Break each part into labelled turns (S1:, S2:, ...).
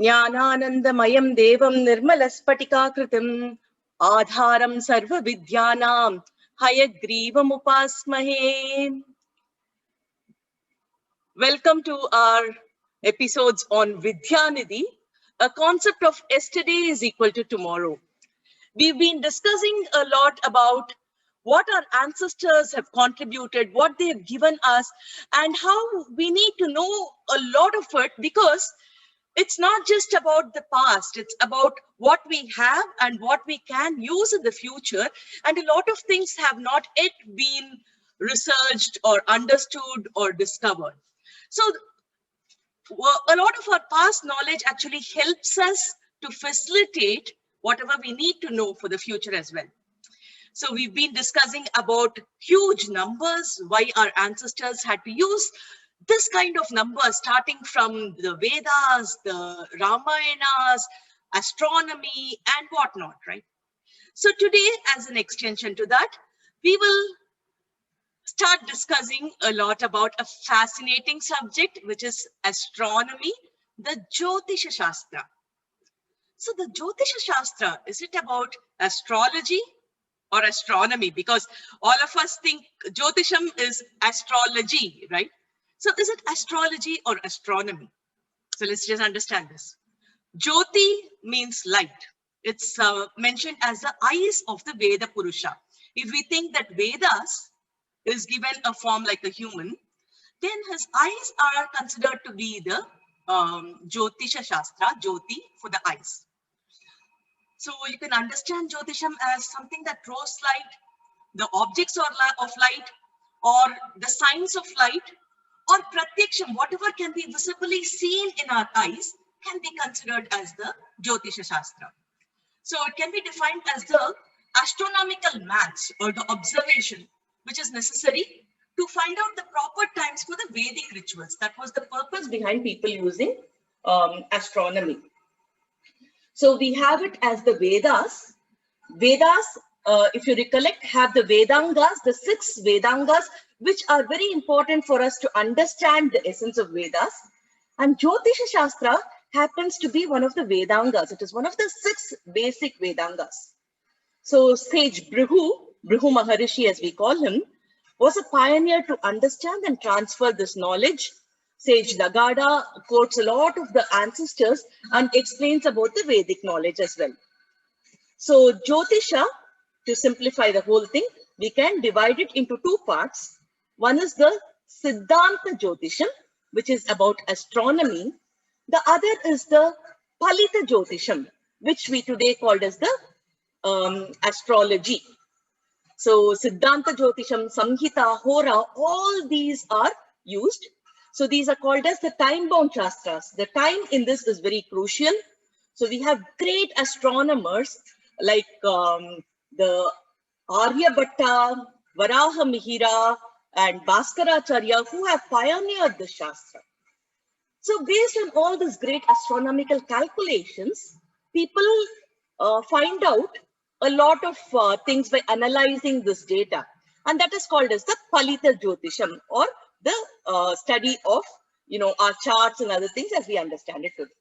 S1: ज्ञानानन्दमयं देवं निर्मलस्फटिकाकृतिम् आधारं सर्वविद्यानां हयग्रीवमुपास्महे. Welcome to our episodes on Vidyanidhi, a concept of yesterday is equal to tomorrow. We've been discussing a lot about what our ancestors have contributed, what they have given us, and how we need to know a lot of it, because it's not just about the past, it's about what we have and what we can use in the future. And a lot of things have not yet been researched or understood or discovered. So a lot of our past knowledge actually helps us to facilitate whatever we need to know for the future as well. So we've been discussing about huge numbers, why our ancestors had to use this kind of numbers, starting from the Vedas, the Ramayanas, astronomy, and whatnot, right? So today, as an extension to that, we will start discussing a lot about a fascinating subject, which is astronomy, the Jyotisha Shastra. So the Jyotisha Shastra, is it about astrology or astronomy? Because all of us think Jyotisham is astrology, right? So is it astrology or astronomy? So let's just understand this. Jyoti means light. It's mentioned as the eyes of the Veda Purusha. If we think that Vedas is given a form like a human, then his eyes are considered to be the Jyotisha Shastra, Jyoti for the eyes. So you can understand Jyotisham as something that draws light, the objects of light, or the signs of light, or pratyaksham, whatever can be visibly seen in our eyes can be considered as the Jyotisha Shastra. So it can be defined as the astronomical maths or the observation which is necessary to find out the proper times for the Vedic rituals. That was the purpose behind people using astronomy. So we have it as the Vedas. Vedas, if you recollect, have the Vedangas, the 6 Vedangas, which are very important for us to understand the essence of Vedas. And Jyotisha Shastra happens to be one of the Vedangas. It is one of the 6 basic Vedangas. So sage Brihu Maharishi as we call him, was a pioneer to understand and transfer this knowledge. Sage Lagada quotes a lot of the ancestors and explains about the Vedic knowledge as well. So Jyotisha, to simplify the whole thing, we can divide it into 2 parts. One is the Siddhanta Jyotisham, which is about astronomy. The other is the Palita Jyotisham, which we today called as the astrology. So Siddhanta Jyotisham, Samhita, Hora, all these are used. So these are called as the time-bound Shastras. The time in this is very crucial. So we have great astronomers like the Aryabhatta, Varaha Mihira, and Bhaskaracharya who have pioneered the Shastra. So based on all these great astronomical calculations, people find out a lot of things by analyzing this data. And that is called as the Palita Jyotisham, or the study of, our charts and other things as we understand it today.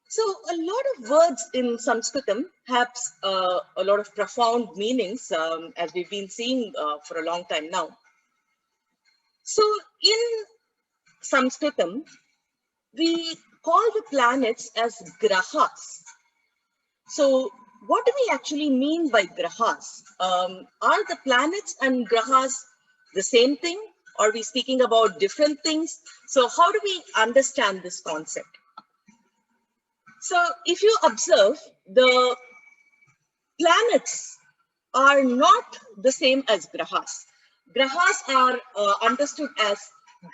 S1: So a lot of words in Sanskritam have a lot of profound meanings, as we've been seeing for a long time now. So in Sanskritam, we call the planets as grahas. So what do we actually mean by grahas? Are the planets and grahas the same thing? Are we speaking about different things? So how do we understand this concept? So if you observe, the planets are not the same as grahas. Grahas are understood as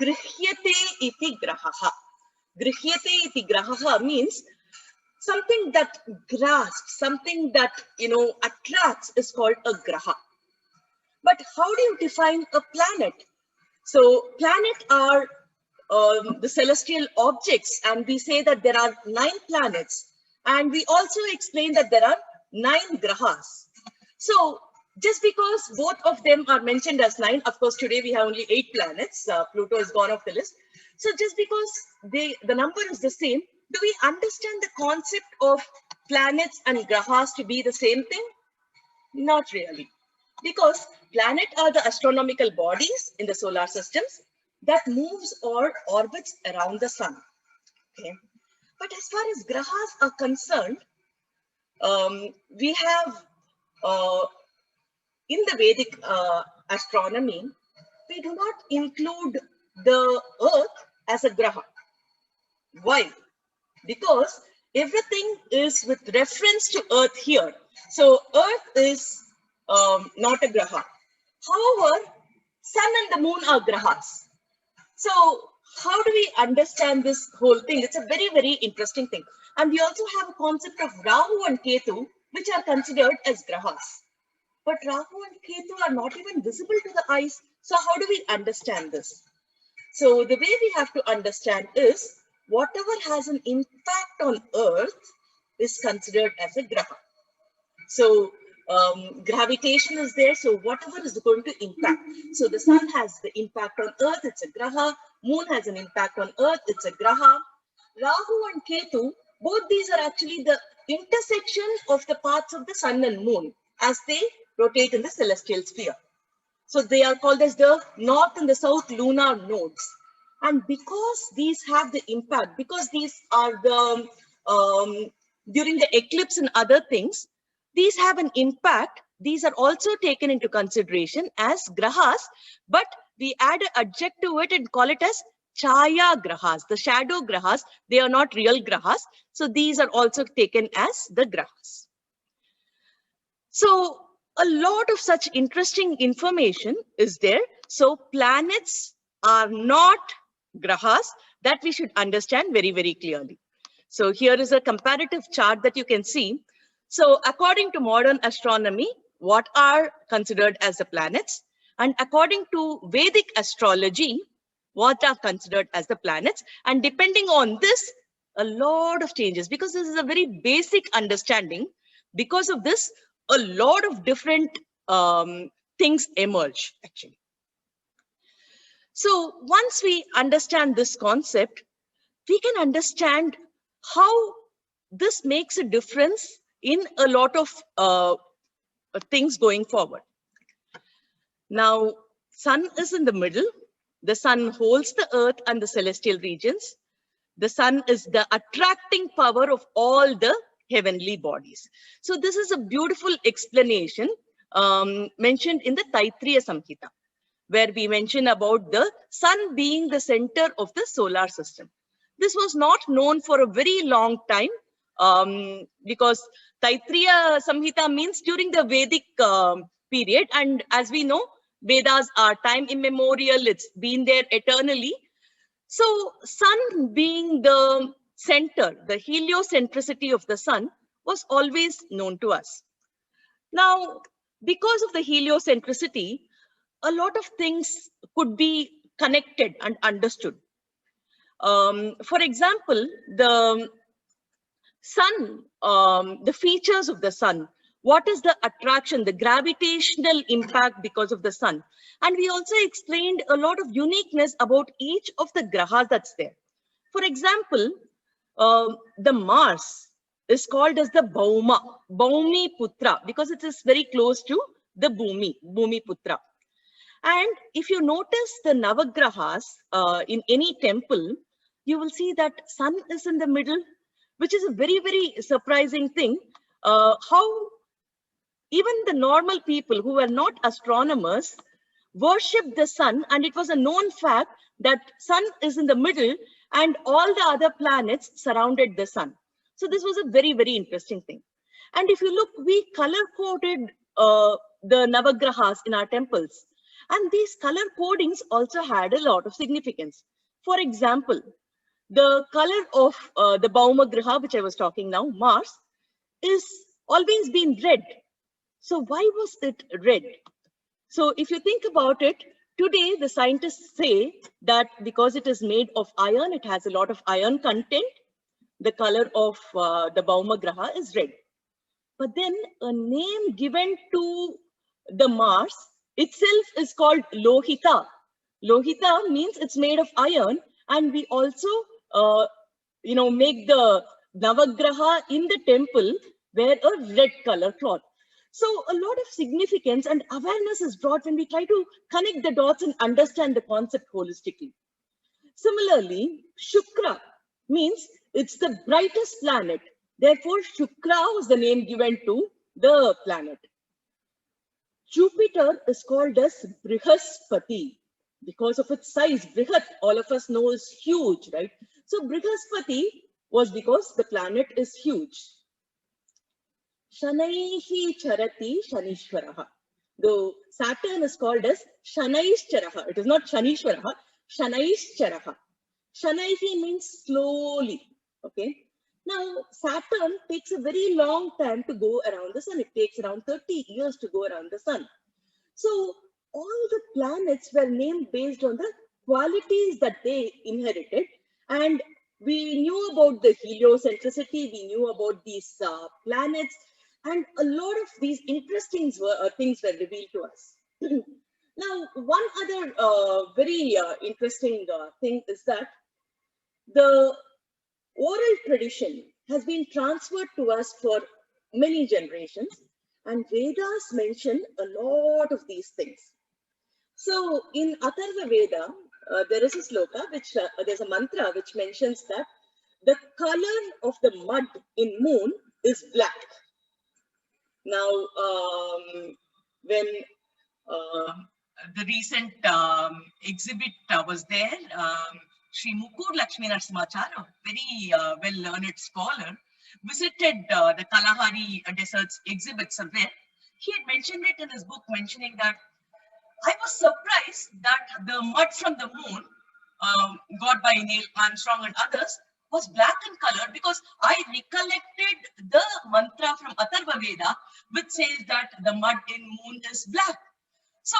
S1: grihyate iti grahaha. Grihyate iti grahaha means something that grasps, something that, attracts is called a graha. But how do you define a planet? So planets are the celestial objects, and we say that there are 9 planets. And we also explain that there are 9 grahas. So just because both of them are mentioned as 9, of course, today we have only 8 planets. Pluto is gone off the list. So just because the number is the same Do we understand the concept of planets and grahas to be the same thing? Not really. Because planets are the astronomical bodies in the solar systems that moves or orbits around the sun. Okay. But as far as grahas are concerned, we have in the Vedic astronomy, we do not include the Earth as a graha. Why? Because everything is with reference to Earth here. So Earth is not a graha. However, Sun and the Moon are grahas. So how do we understand this whole thing? It's a very, very interesting thing. And we also have a concept of Rahu and Ketu, which are considered as grahas. But Rahu and Ketu are not even visible to the eyes. So how do we understand this? So the way we have to understand is whatever has an impact on Earth is considered as a graha. So gravitation is there. So whatever is going to impact. So the sun has the impact on Earth, it's a graha. Moon has an impact on Earth, it's a graha. Rahu and Ketu, both these are actually the intersection of the paths of the sun and moon as they rotate in the celestial sphere. So they are called as the north and the south lunar nodes. And because these have the impact, because these are the, during the eclipse and other things, these have an impact. These are also taken into consideration as grahas, but we add an adjective to it and call it as chaya grahas, the shadow grahas. They are not real grahas. So these are also taken as the grahas. So a lot of such interesting information is there. So planets are not grahas, that we should understand very, very clearly. So here is a comparative chart that you can see. So according to modern astronomy, what are considered as the planets? And according to Vedic astrology, what are considered as the planets? And depending on this, a lot of changes, because this is a very basic understanding. Because of this, a lot of different things emerge actually. So once we understand this concept, we can understand how this makes a difference in a lot of things going forward. Now, sun is in the middle. The sun holds the earth and the celestial regions. The sun is the attracting power of all the heavenly bodies. So this is a beautiful explanation mentioned in the Taittiriya Samhita, where we mention about the sun being the center of the solar system. This was not known for a very long time because Taittiriya Samhita means during the Vedic period. And as we know, Vedas are time immemorial, it's been there eternally. So sun being the center, the heliocentricity of the sun was always known to us. Now, because of the heliocentricity, a lot of things could be connected and understood. For example, the sun, the features of the sun, what is the attraction, the gravitational impact because of the sun. And we also explained a lot of uniqueness about each of the grahas that's there. For example, the Mars is called as the Bhaumi Putra, because it is very close to the Bhumi Putra. And if you notice the Navagrahas in any temple, you will see that sun is in the middle, which is a very, very surprising thing. How even the normal people who were not astronomers worshipped the sun, and it was a known fact that sun is in the middle and all the other planets surrounded the sun. So this was a very, very interesting thing. And if you look, we color-coded the Navagrahas in our temples. And these color codings also had a lot of significance. For example, the color of the Bhauma Graha, which I was talking now, Mars, is always been red. So why was it red? So if you think about it, today the scientists say that because it is made of iron, it has a lot of iron content, the color of the Bhauma Graha is red. But then a name given to the Mars itself is called Lohita. Lohita means it's made of iron, and we also make the Navagraha in the temple wear a red color cloth. So a lot of significance and awareness is brought when we try to connect the dots and understand the concept holistically. Similarly, Shukra means it's the brightest planet. Therefore, Shukra was the name given to the planet. Jupiter is called as Brihaspati because of its size. Brihat, all of us know, is huge, right? So Brihaspati was because the planet is huge. Shanaihi charati Shanishwaraha. Though Saturn is called as Shanaishcharaha. It is not Shanishwaraha, Shanaishcharaha. Shanaihi means slowly. Okay. Now, Saturn takes a very long time to go around the sun. It takes around 30 years to go around the sun. So, all the planets were named based on the qualities that they inherited. And we knew about the heliocentricity, we knew about these planets, and a lot of these interesting things were revealed to us. Now, one other very interesting thing is that the oral tradition has been transferred to us for many generations, and Vedas mention a lot of these things. So in Atharva Veda, there is a sloka, which there's a mantra which mentions that the color of the mud in moon is black. Now, when the recent exhibit was there, Sri Mukur Lakshmi Narasimhachar, a very well-learned scholar, visited the Kalahari Deserts exhibit somewhere. He had mentioned it in his book, mentioning that I was surprised that the mud from the moon, got by Neil Armstrong and others, was black in color, because I recollected the mantra from Atharva Veda, which says that the mud in moon is black. So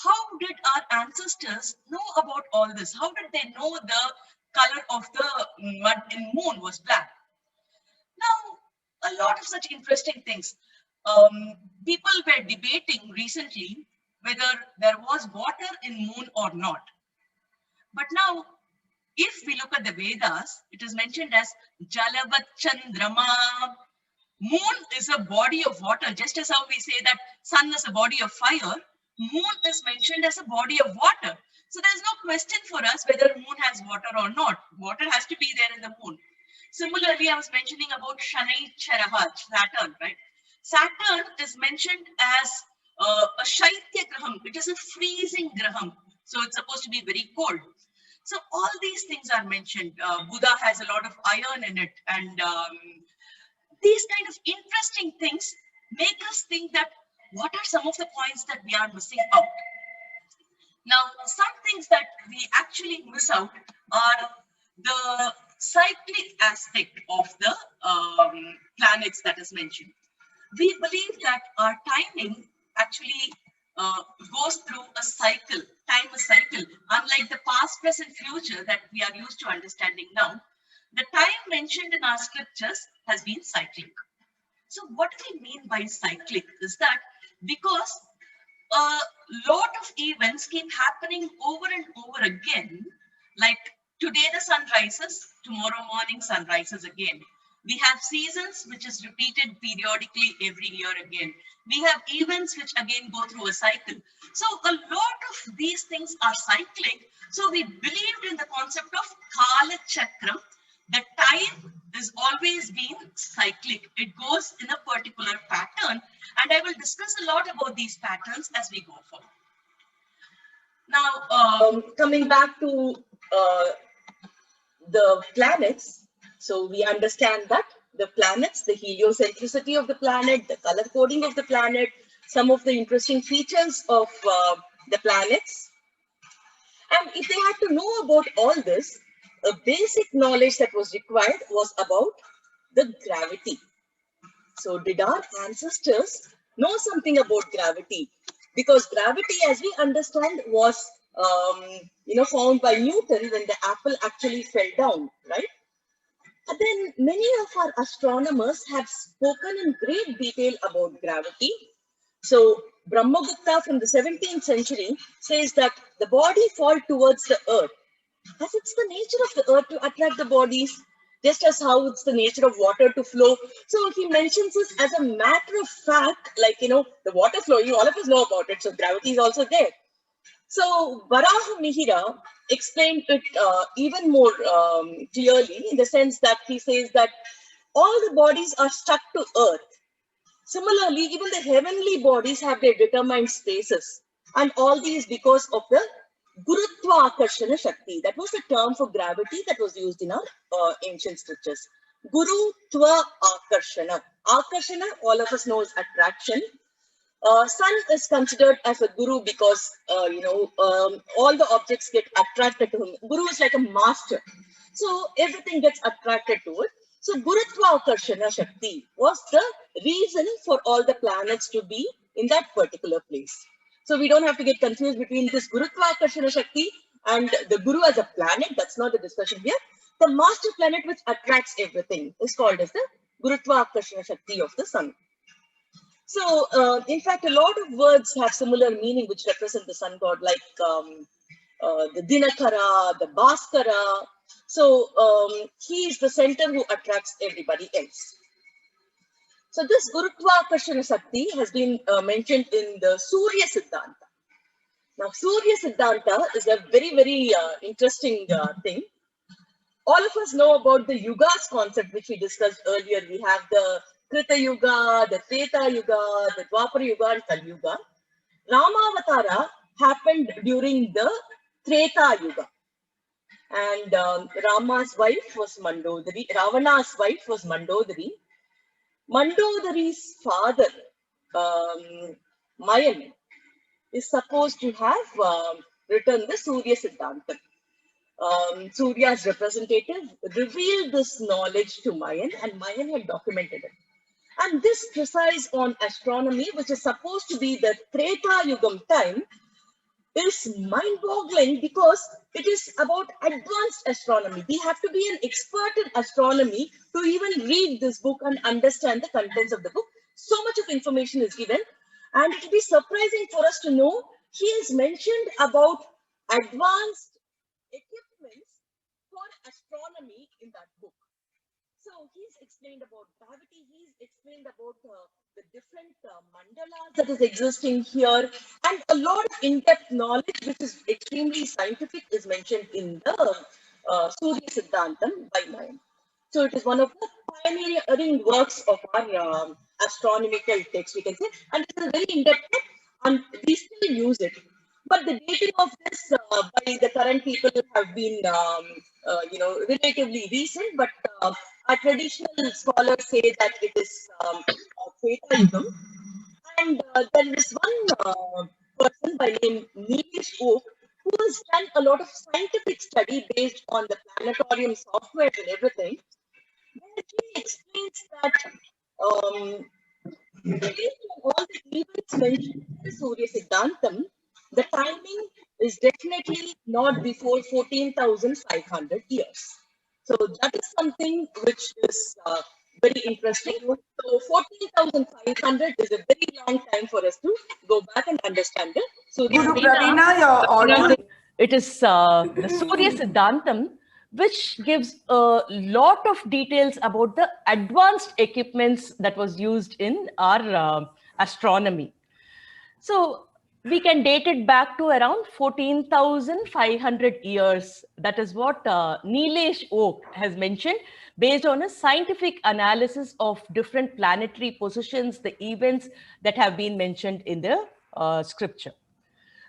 S1: how did our ancestors know about all this? How did they know the color of the mud in moon was black? Now, a lot of such interesting things. People were debating recently whether there was water in moon or not. But now, if we look at the Vedas, it is mentioned as Jalavat Chandrama. Moon is a body of water, just as how we say that sun is a body of fire. Moon is mentioned as a body of water. So there's no question for us whether moon has water or not. Water has to be there in the moon. Similarly, I was mentioning about Shanaishcharaha, Saturn, right? Saturn is mentioned as a Shaitya Graham. It is a freezing Graham. So it's supposed to be very cold. So all these things are mentioned. Buddha has a lot of iron in it. And these kind of interesting things make us think that what are some of the points that we are missing out? Now, some things that we actually miss out are the cyclic aspect of the planets that is mentioned. We believe that our timing actually goes through a cycle, time is cycle, unlike the past, present, future that we are used to understanding now. The time mentioned in our scriptures has been cyclic. So what do we mean by cyclic is that because a lot of events keep happening over and over again, like today the sun rises, tomorrow morning sun rises again. We have seasons which is repeated periodically every year again. We have events which again go through a cycle. So a lot of these things are cyclic. So we believed in the concept of Kala Chakram. The time is always been cyclic. It goes in a particular pattern. And I will discuss a lot about these patterns as we go forward. Now, coming back to the planets, so we understand that the planets, the heliocentricity of the planet, the color coding of the planet, some of the interesting features of the planets. And if they had to know about all this, a basic knowledge that was required was about the gravity. So did our ancestors know something about gravity? Because gravity, as we understand, was found by Newton when the apple actually fell down, right? And then many of our astronomers have spoken in great detail about gravity. So Brahmagupta from the 17th century says that the body falls towards the earth, as it's the nature of the earth to attract the bodies. just as how it's the nature of water to flow. So he mentions this as a matter of fact, like, the water flowing, all of us know about it. So gravity is also there. So Varaha Mihira explained it even more clearly, in the sense that he says that all the bodies are stuck to earth. Similarly, even the heavenly bodies have their determined spaces. And all these because of the Gurutva Akarshana Shakti. That was the term for gravity that was used in our ancient scriptures. Gurutva Akarshana. Akarshana, all of us know, is attraction. Sun is considered as a guru because, all the objects get attracted to him. Guru is like a master. So everything gets attracted to it. So Gurutva Akarshana Shakti was the reason for all the planets to be in that particular place. So we don't have to get confused between this Gurutva Akarshana Shakti and the Guru as a planet. That's not the discussion here. The master planet which attracts everything is called as the Gurutva Akarshana Shakti of the sun. So, in fact, a lot of words have similar meaning which represent the sun god, like the Dinakara, the Bhaskara. So, he is the center who attracts everybody else. So, this Gurutva Akarshana Shakti has been mentioned in the Surya Siddhanta. Now, Surya Siddhanta is a very, very interesting thing. All of us know about the Yugas concept, which we discussed earlier. We have the Krita Yuga, the Treta Yuga, the Dwapara Yuga, and Kali Yuga. Ramavatara happened during the Treta Yuga. And Rama's wife was Mandodari. Ravana's wife was Mandodari. Mandodari's father, Mayan, is supposed to have written the Surya Siddhanta. Surya's representative revealed this knowledge to Mayan, and Mayan had documented it. And this precise on astronomy, which is supposed to be the Treta Yugam time, is mind-boggling because it is about advanced astronomy. We have to be an expert in astronomy to even read this book and understand the contents of the book. So much of information is given, and it will be surprising for us to know he has mentioned about advanced equipments for astronomy in that book. So he's explained about gravity, he's explained about the different mandalas that is existing here, and a lot of in-depth knowledge, which is extremely scientific, is mentioned in the Surya Siddhantam by Mayan. So it is one of the pioneering works of our astronomical text, we can say, and it is very in-depth, and we still use it. But the dating of this by the current people have been, relatively recent. But our traditional scholars say that it is Treta Yugam. And there is one person by name Nilesh Oak who has done a lot of scientific study based on the planetarium software and everything. Where he explains that based on all the events mentioned in the Surya Siddhantam, the timing is definitely not before 14,500 years. So that is something which is very interesting. So 14,500 is a very long time for us to go back and understand it. So
S2: Guru Pravina, your audio.
S3: It is the Surya Siddhantam, which gives a lot of details about the advanced equipments that was used in our astronomy. So we can date it back to around 14,500 years. That is what Nilesh Oak has mentioned based on a scientific analysis of different planetary positions, the events that have been mentioned in the scripture.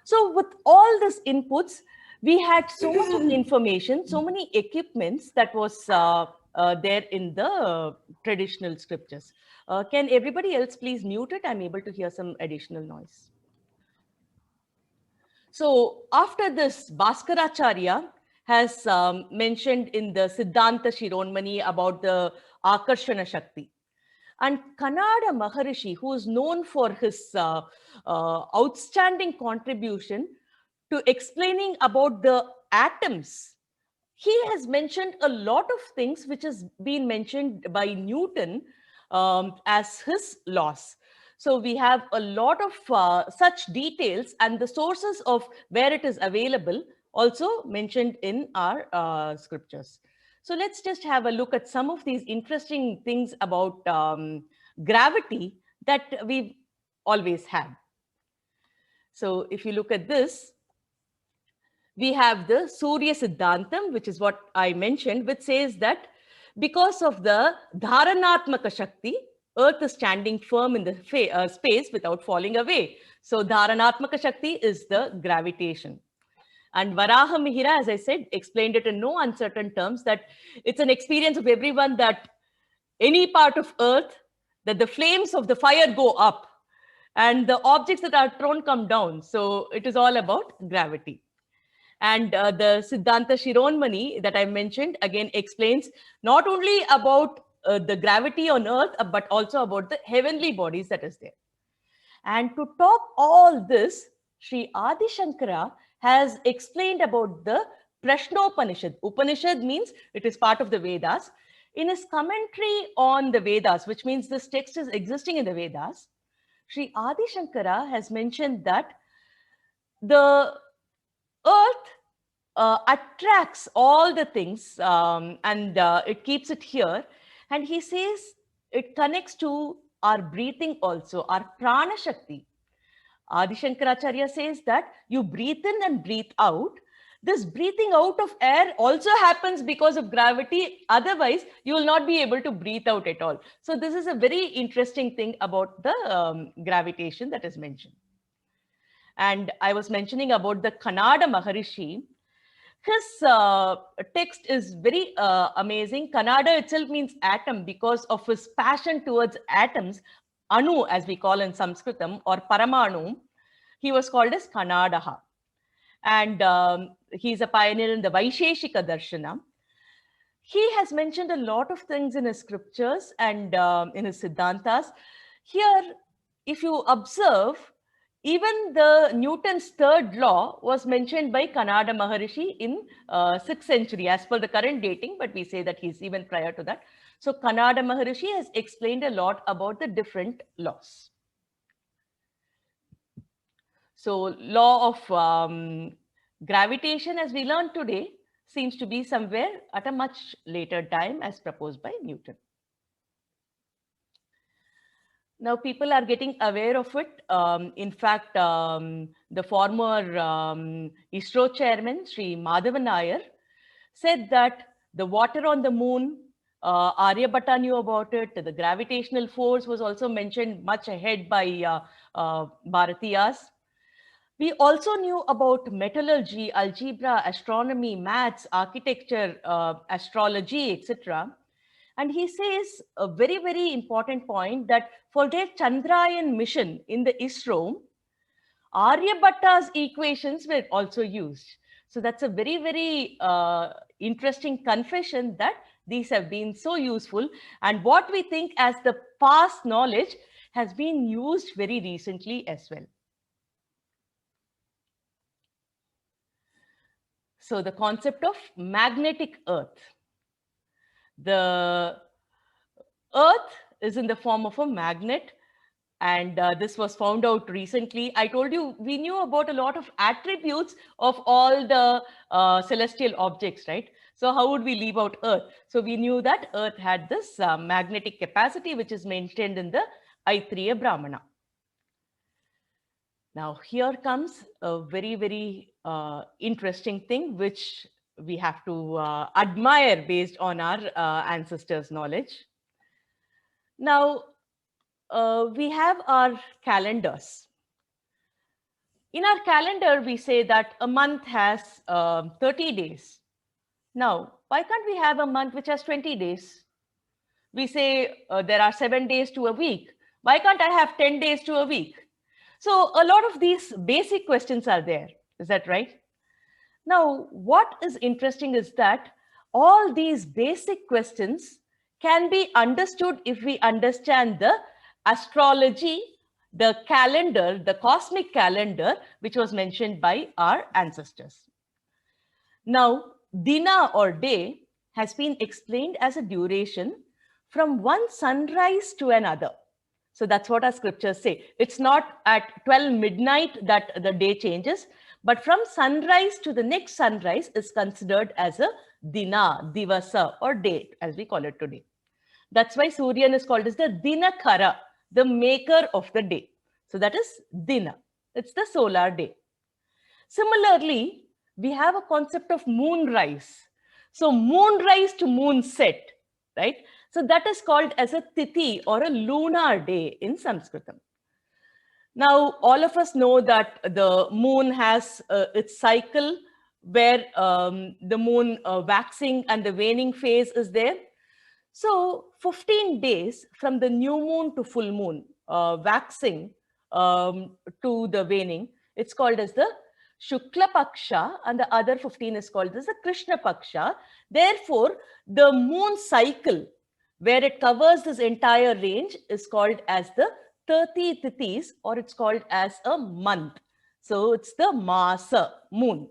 S3: So with all these inputs, we had so much of information, so many equipments that was there in the traditional scriptures. Can everybody else please mute it? I'm able to hear some additional noise. So after this, Bhaskaracharya has mentioned in the Siddhanta Shironmani about the Akarshana Shakti. And Kannada Maharishi, who is known for his outstanding contribution to explaining about the atoms, he has mentioned a lot of things which has been mentioned by Newton as his laws. So we have a lot of such details, and the sources of where it is available also mentioned in our scriptures. So let's just have a look at some of these interesting things about gravity that we've always had. So if you look at this, we have the Surya Siddhantam, which is what I mentioned, which says that because of the Dharanatmaka Shakti, Earth is standing firm in the space without falling away. So Dharanatmaka Shakti is the gravitation. And Varaha Mihira, as I said, explained it in no uncertain terms that it's an experience of everyone that any part of Earth, that the flames of the fire go up and the objects that are thrown come down. So it is all about gravity. And the Siddhanta Shironmani that I mentioned again explains not only about the gravity on Earth, but also about the heavenly bodies that is there. And to top all this, Sri Adi Shankara has explained about the Prashnopanishad. Upanishad means it is part of the Vedas. In his commentary on the Vedas, which means this text is existing in the Vedas, Sri Adi Shankara has mentioned that the Earth attracts all the things and it keeps it here. And he says it connects to our breathing also, our prana shakti. Adi Shankaracharya says that you breathe in and breathe out. This breathing out of air also happens because of gravity. Otherwise, you will not be able to breathe out at all. So this is a very interesting thing about the gravitation that is mentioned. And I was mentioning about the Kanada Maharishi. His text is very amazing. Kanada itself means atom because of his passion towards atoms. Anu, as we call in Sanskritam, or Paramanu, he was called as Kanadaha. And he's a pioneer in the Vaisheshika Darshana. He has mentioned a lot of things in his scriptures and in his Siddhantas. Here, if you observe, even the Newton's third law was mentioned by Kanada Maharishi in 6th century as per the current dating, but we say that he's even prior to that. So Kanada Maharishi has explained a lot about the different laws. So law of gravitation, as we learned today, seems to be somewhere at a much later time as proposed by Newton. Now people are getting aware of it. In fact, the former ISRO chairman, Sri Madhavan Nair, said that the water on the moon, Aryabhatta knew about it. The gravitational force was also mentioned much ahead by Bharatiyas. We also knew about metallurgy, algebra, astronomy, maths, architecture, astrology, etc. And he says a very, very important point that for their Chandrayaan mission in the ISRO, Aryabhatta's equations were also used. So that's a very, very interesting confession that these have been so useful. And what we think as the past knowledge has been used very recently as well. So the concept of magnetic Earth. The Earth is in the form of a magnet, and this was found out recently. I told you we knew about a lot of attributes of all the celestial objects, right? So how would we leave out Earth? So we knew that Earth had this magnetic capacity, which is mentioned in the Aitreya Brahmana. Now here comes a very, very interesting thing, which we have to admire based on our ancestors' knowledge. Now, we have our calendars. In our calendar, we say that a month has 30 days. Now, why can't we have a month which has 20 days? We say there are 7 days to a week. Why can't I have 10 days to a week? So a lot of these basic questions are there. Is that right? Now, what is interesting is that all these basic questions can be understood if we understand the astrology, the calendar, the cosmic calendar, which was mentioned by our ancestors. Now, Dina or day has been explained as a duration from one sunrise to another. So that's what our scriptures say. It's not at 12 midnight that the day changes, but from sunrise to the next sunrise is considered as a dina, divasa, or day, as we call it today. That's why Suryan is called as the Dinakara, the maker of the day. So that is Dina. It's the solar day. Similarly, we have a concept of moonrise. So moonrise to moonset, right? So that is called as a tithi or a lunar day in Sanskritam. Now, all of us know that the moon has its cycle where the moon waxing and the waning phase is there. So 15 days from the new moon to full moon, waxing to the waning, it's called as the Shukla Paksha, and the other 15 is called as the Krishna Paksha. Therefore, the moon cycle, where it covers this entire range, is called as the 30 Tithis, or it's called as a month. So it's the Masa, moon.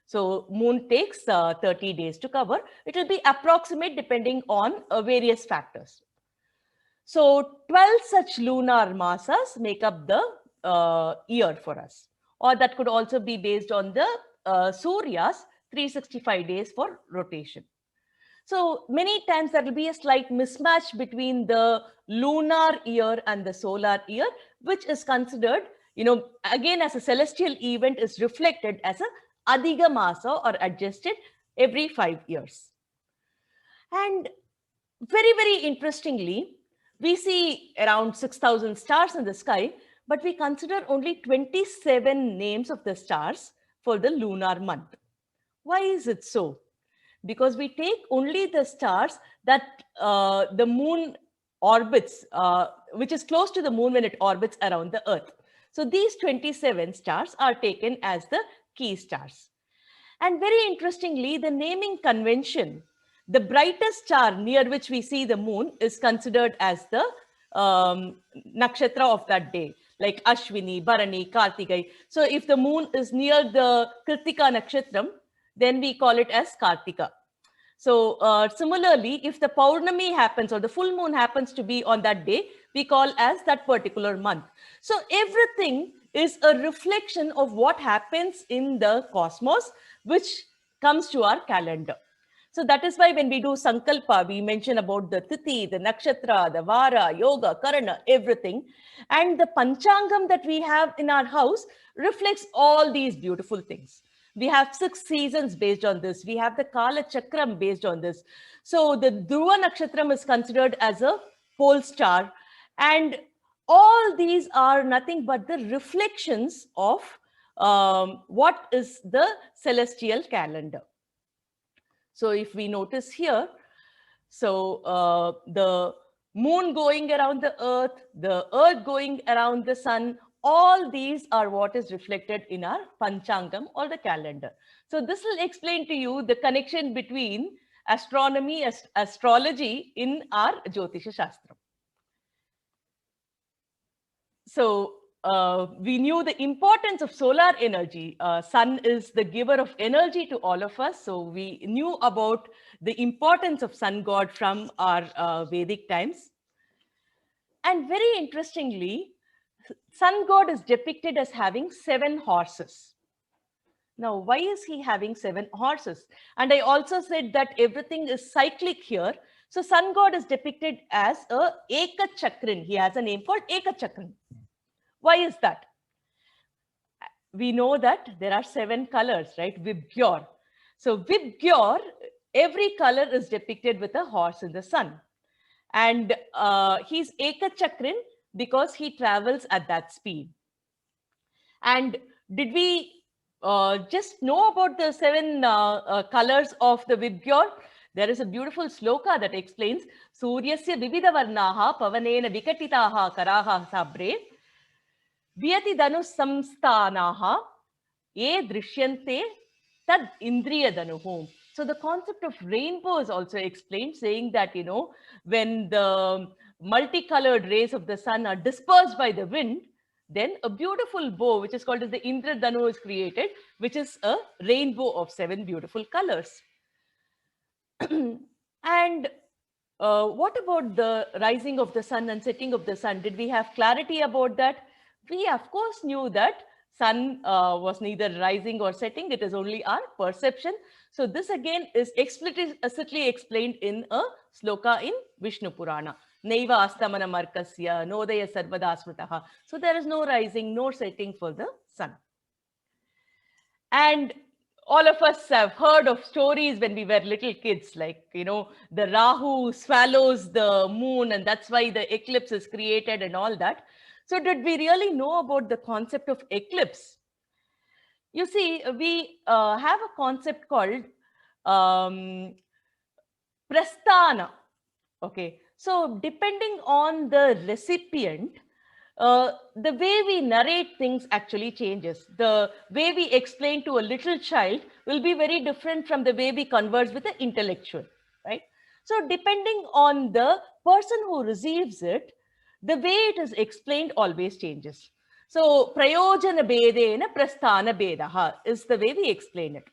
S3: So moon takes 30 days to cover. It will be approximate depending on various factors. So 12 such lunar masas make up the year for us. Or that could also be based on the Surya's 365 days for rotation. So many times there will be a slight mismatch between the lunar year and the solar year, which is considered, again as a celestial event, is reflected as a Adhiga Masa or adjusted every 5 years. And very, very interestingly, we see around 6,000 stars in the sky, but we consider only 27 names of the stars for the lunar month. Why is it so? Because we take only the stars that the moon orbits, which is close to the moon when it orbits around the earth. So these 27 stars are taken as the key stars. And very interestingly, the naming convention, the brightest star near which we see the moon is considered as the nakshatra of that day, like Ashwini, Bharani, Kartikai. So if the moon is near the Kritika nakshatram, then we call it as Kartika. So similarly, if the Paurnami happens or the full moon happens to be on that day, we call as that particular month. So everything is a reflection of what happens in the cosmos, which comes to our calendar. So that is why when we do Sankalpa, we mention about the Tithi, the Nakshatra, the Vara, Yoga, Karana, everything. And the Panchangam that we have in our house reflects all these beautiful things. We have 6 seasons based on this. We have the Kala Chakram based on this. So the Dhruva Nakshatram is considered as a pole star. And all these are nothing but the reflections of what is the celestial calendar. So if we notice here, so the moon going around the earth going around the sun, all these are what is reflected in our Panchangam or the calendar. So this will explain to you the connection between astronomy, astrology in our Jyotisha Shastra. So we knew the importance of solar energy. Sun is the giver of energy to all of us. So we knew about the importance of sun god from our Vedic times. And very interestingly, sun god is depicted as having 7 horses. Now, why is he having 7 horses? And I also said that everything is cyclic here. So sun god is depicted as a Eka Chakrin. He has a name called Eka Chakrin. Why is that? We know that there are 7 colors, right? Vibgyor. So Vibgyor, every color is depicted with a horse in the sun. And he's Eka Chakrin because he travels at that speed. And did we just know about the 7 colors of the Vibgyor? There is a beautiful sloka that explains Suryasya Vividha Varnaha Pavanena Vikatitaha Karaha Sabre Vyati Danu Samstanaha Ye Drishyante Tad Indriya Danuhu. So the concept of rainbow is also explained, saying that, when the multicolored rays of the sun are dispersed by the wind, then a beautiful bow, which is called as the Indradanu, is created, which is a rainbow of 7 beautiful colors. And what about the rising of the sun and setting of the sun? Did we have clarity about that? We, of course, knew that sun was neither rising or setting. It is only our perception. So this again is explicitly explained in a sloka in Vishnu Purana. Naiva astamana markasya, nodaya sarvada smritaha. So there is no rising, no setting for the sun. And all of us have heard of stories when we were little kids, like, the Rahu swallows the moon, and that's why the eclipse is created and all that. So did we really know about the concept of eclipse? You see, we have a concept called prasthana. Okay, so depending on the recipient, the way we narrate things actually changes. The way we explain to a little child will be very different from the way we converse with the intellectual, right? So depending on the person who receives it, the way it is explained always changes. So prayojana bedena prasthana bedaha is the way we explain it.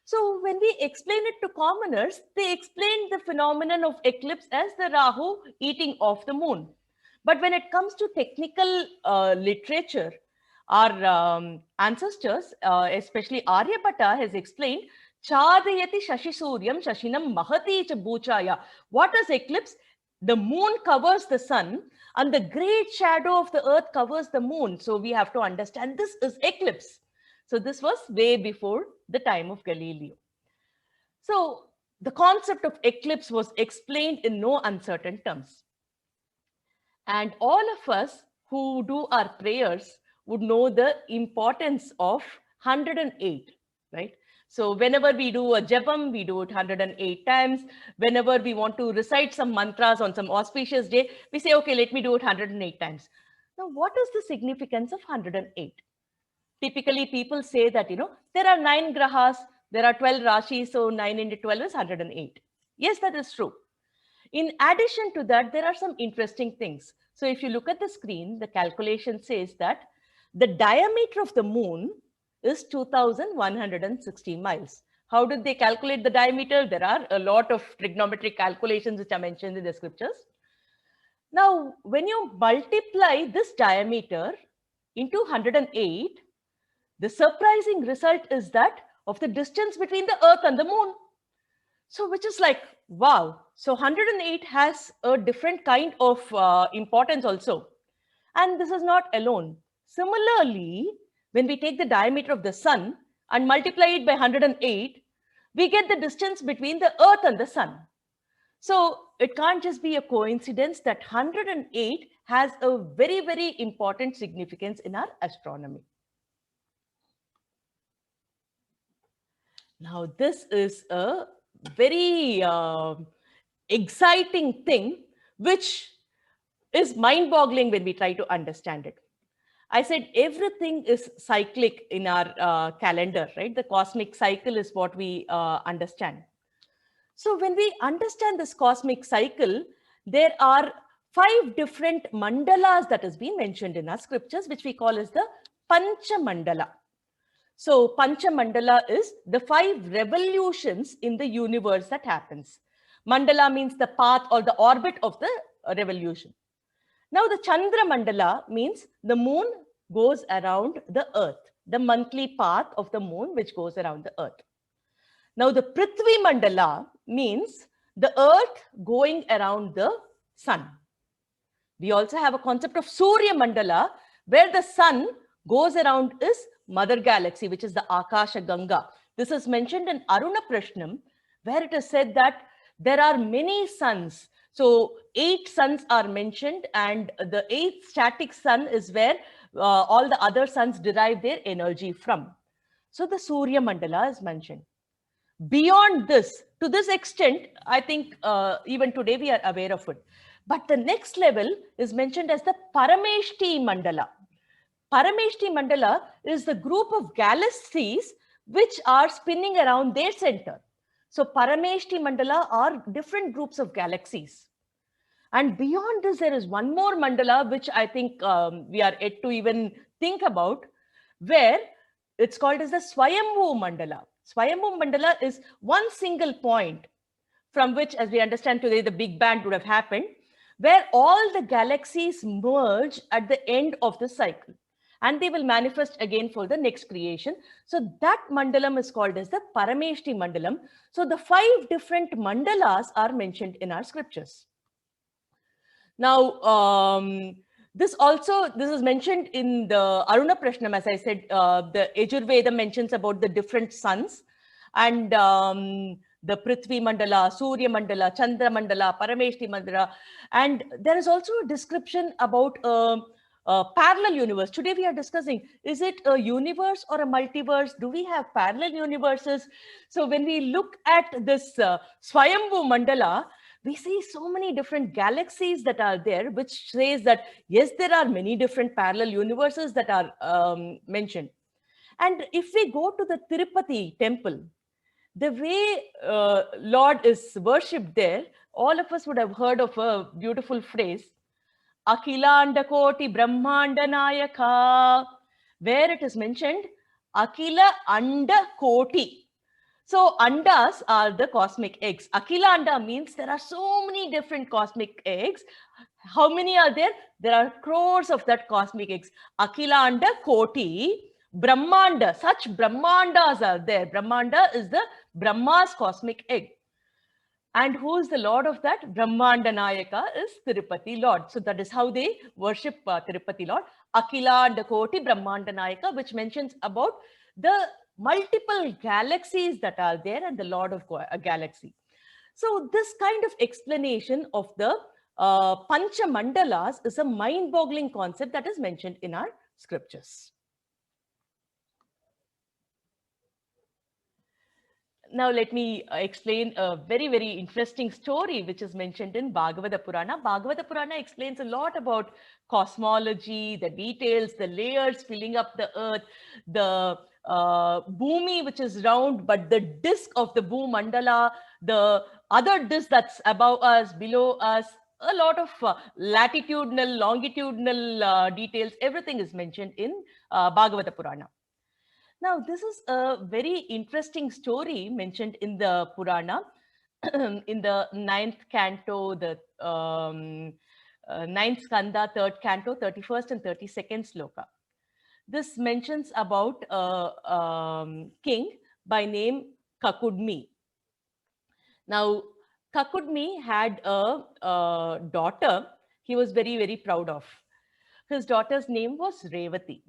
S3: So when we explain it to commoners, they explain the phenomenon of eclipse as the Rahu eating off the moon. But when it comes to technical literature, our ancestors, especially Aryabhatta, has explained Chadayati Shashi Suryam Shashinam Mahati Chabuchaya. What is eclipse? The moon covers the sun and the great shadow of the earth covers the moon. So we have to understand this is eclipse. So this was way before the time of Galileo. So the concept of eclipse was explained in no uncertain terms. And all of us who do our prayers would know the importance of 108, right? So whenever we do a japam, we do it 108 times. Whenever we want to recite some mantras on some auspicious day, we say, okay, let me do it 108 times. Now, what is the significance of 108? Typically, people say that, there are 9 grahas, there are 12 rashis, so 9 into 12 is 108. Yes, that is true. In addition to that, there are some interesting things. So if you look at the screen, the calculation says that the diameter of the moon is 2,160 miles. How did they calculate the diameter? There are a lot of trigonometric calculations which are mentioned in the scriptures. Now, when you multiply this diameter into 108, the surprising result is that of the distance between the earth and the moon. So which is like, wow. So 108 has a different kind of importance also. And this is not alone. Similarly, when we take the diameter of the sun and multiply it by 108, we get the distance between the earth and the sun. So it can't just be a coincidence that 108 has a very, very important significance in our astronomy. Now, this is a very exciting thing, which is mind-boggling when we try to understand it. I said everything is cyclic in our calendar, right? The cosmic cycle is what we understand. So when we understand this cosmic cycle, there are 5 different mandalas that has been mentioned in our scriptures, which we call as the Pancha Mandala. So Pancha Mandala is the 5 revolutions in the universe that happens. Mandala means the path or the orbit of the revolution. Now the Chandra Mandala means the moon goes around the earth, the monthly path of the moon which goes around the earth. Now the Prithvi Mandala means the earth going around the sun. We also have a concept of Surya Mandala, where the sun goes around its mother galaxy, which is the Akasha Ganga. This is mentioned in Aruna Prashnam, where it is said that there are many suns. So 8 suns are mentioned, and the 8th static sun is where all the other suns derive their energy from. So the Surya Mandala is mentioned. Beyond this, to this extent, I think even today we are aware of it. But the next level is mentioned as the Parameshti Mandala. Parameshti Mandala is the group of galaxies which are spinning around their center. So Parameshti Mandala are different groups of galaxies. And beyond this, there is one more mandala, which I think we are yet to even think about, where it's called as the Swayambhu Mandala. Swayambhu Mandala is one single point from which, as we understand today, the Big Bang would have happened, where all the galaxies merge at the end of the cycle. and they will manifest again for the next creation. So that mandalam is called as the Parameshti mandalam. So the 5 different mandalas are mentioned in our scriptures. Now, this is mentioned in the Aruna Prashnam, as I said, the Yajurveda mentions about the different suns, and the Prithvi Mandala, Surya Mandala, Chandra Mandala, Parameshti Mandala. And there is also a description about a parallel universe. Today we are discussing, is it a universe or a multiverse? Do we have parallel universes? So when we look at this Swayambhu Mandala, we see so many different galaxies that are there, which says that, yes, there are many different parallel universes that are mentioned. And if we go to the Tirupati temple, the way Lord is worshipped there, all of us would have heard of a beautiful phrase, Akhilanda Koti Brahmanda Nayaka, where it is mentioned, Akhila Anda Koti. So andas are the cosmic eggs. Akhila Anda means there are so many different cosmic eggs. How many are there? There are crores of that cosmic eggs. Akhila Anda Koti, Brahmanda, such Brahmandas are there. Brahmanda is the Brahma's cosmic egg. And who is the Lord of that? Brahmanda Nayaka is Tirupati Lord. So that is how they worship Tirupati Lord. Akhilanda Koti Brahmanda Nayaka, which mentions about the multiple galaxies that are there and the Lord of a galaxy. So this kind of explanation of the Pancha Mandalas is a mind-boggling concept that is mentioned in our scriptures. Now let me explain a very, very interesting story which is mentioned in Bhagavata Purana. Bhagavata Purana explains a lot about cosmology, the details, the layers filling up the earth, the bhumi which is round, but the disk of the Bhumandala, the other disk that's above us, below us, a lot of latitudinal, longitudinal details, everything is mentioned in Bhagavata Purana. Now, this is a very interesting story mentioned in the Purana, in the 9th canto, the 9th skanda, 3rd canto, 31st and 32nd sloka. This mentions about a king by name Kakudmi. Now, Kakudmi had a daughter he was very, very proud of. His daughter's name was Revati.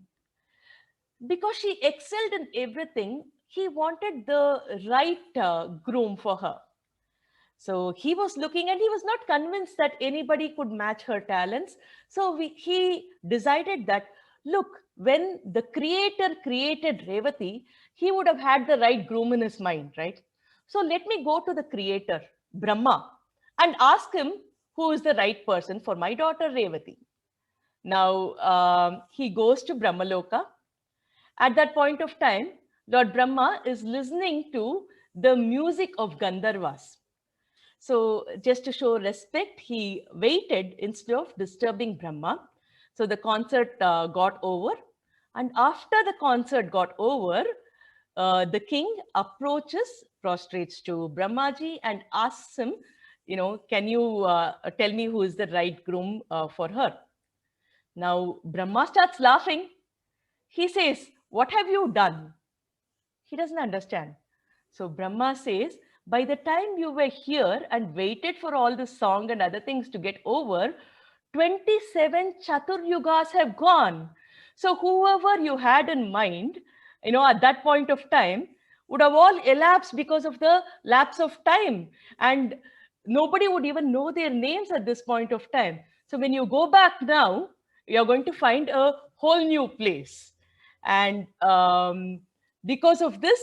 S3: Because she excelled in everything, he wanted the right groom for her. So he was looking and he was not convinced that anybody could match her talents. So he decided that, look, when the creator created Revati, he would have had the right groom in his mind, right? So let me go to the creator, Brahma, and ask him who is the right person for my daughter Revati. Now, he goes to Brahmaloka. At that point of time, Lord Brahma is listening to the music of Gandharvas. So just to show respect, he waited instead of disturbing Brahma. So the concert got over. And after the concert got over, the king approaches, prostrates to Brahmaji and asks him, can you tell me who is the right groom for her? Now, Brahma starts laughing. He says, what have you done? He doesn't understand. So Brahma says, by the time you were here and waited for all the song and other things to get over, 27 Chatur Yugas have gone. So whoever you had in mind, at that point of time, would have all elapsed because of the lapse of time. And nobody would even know their names at this point of time. So when you go back now, you're going to find a whole new place. And because of this,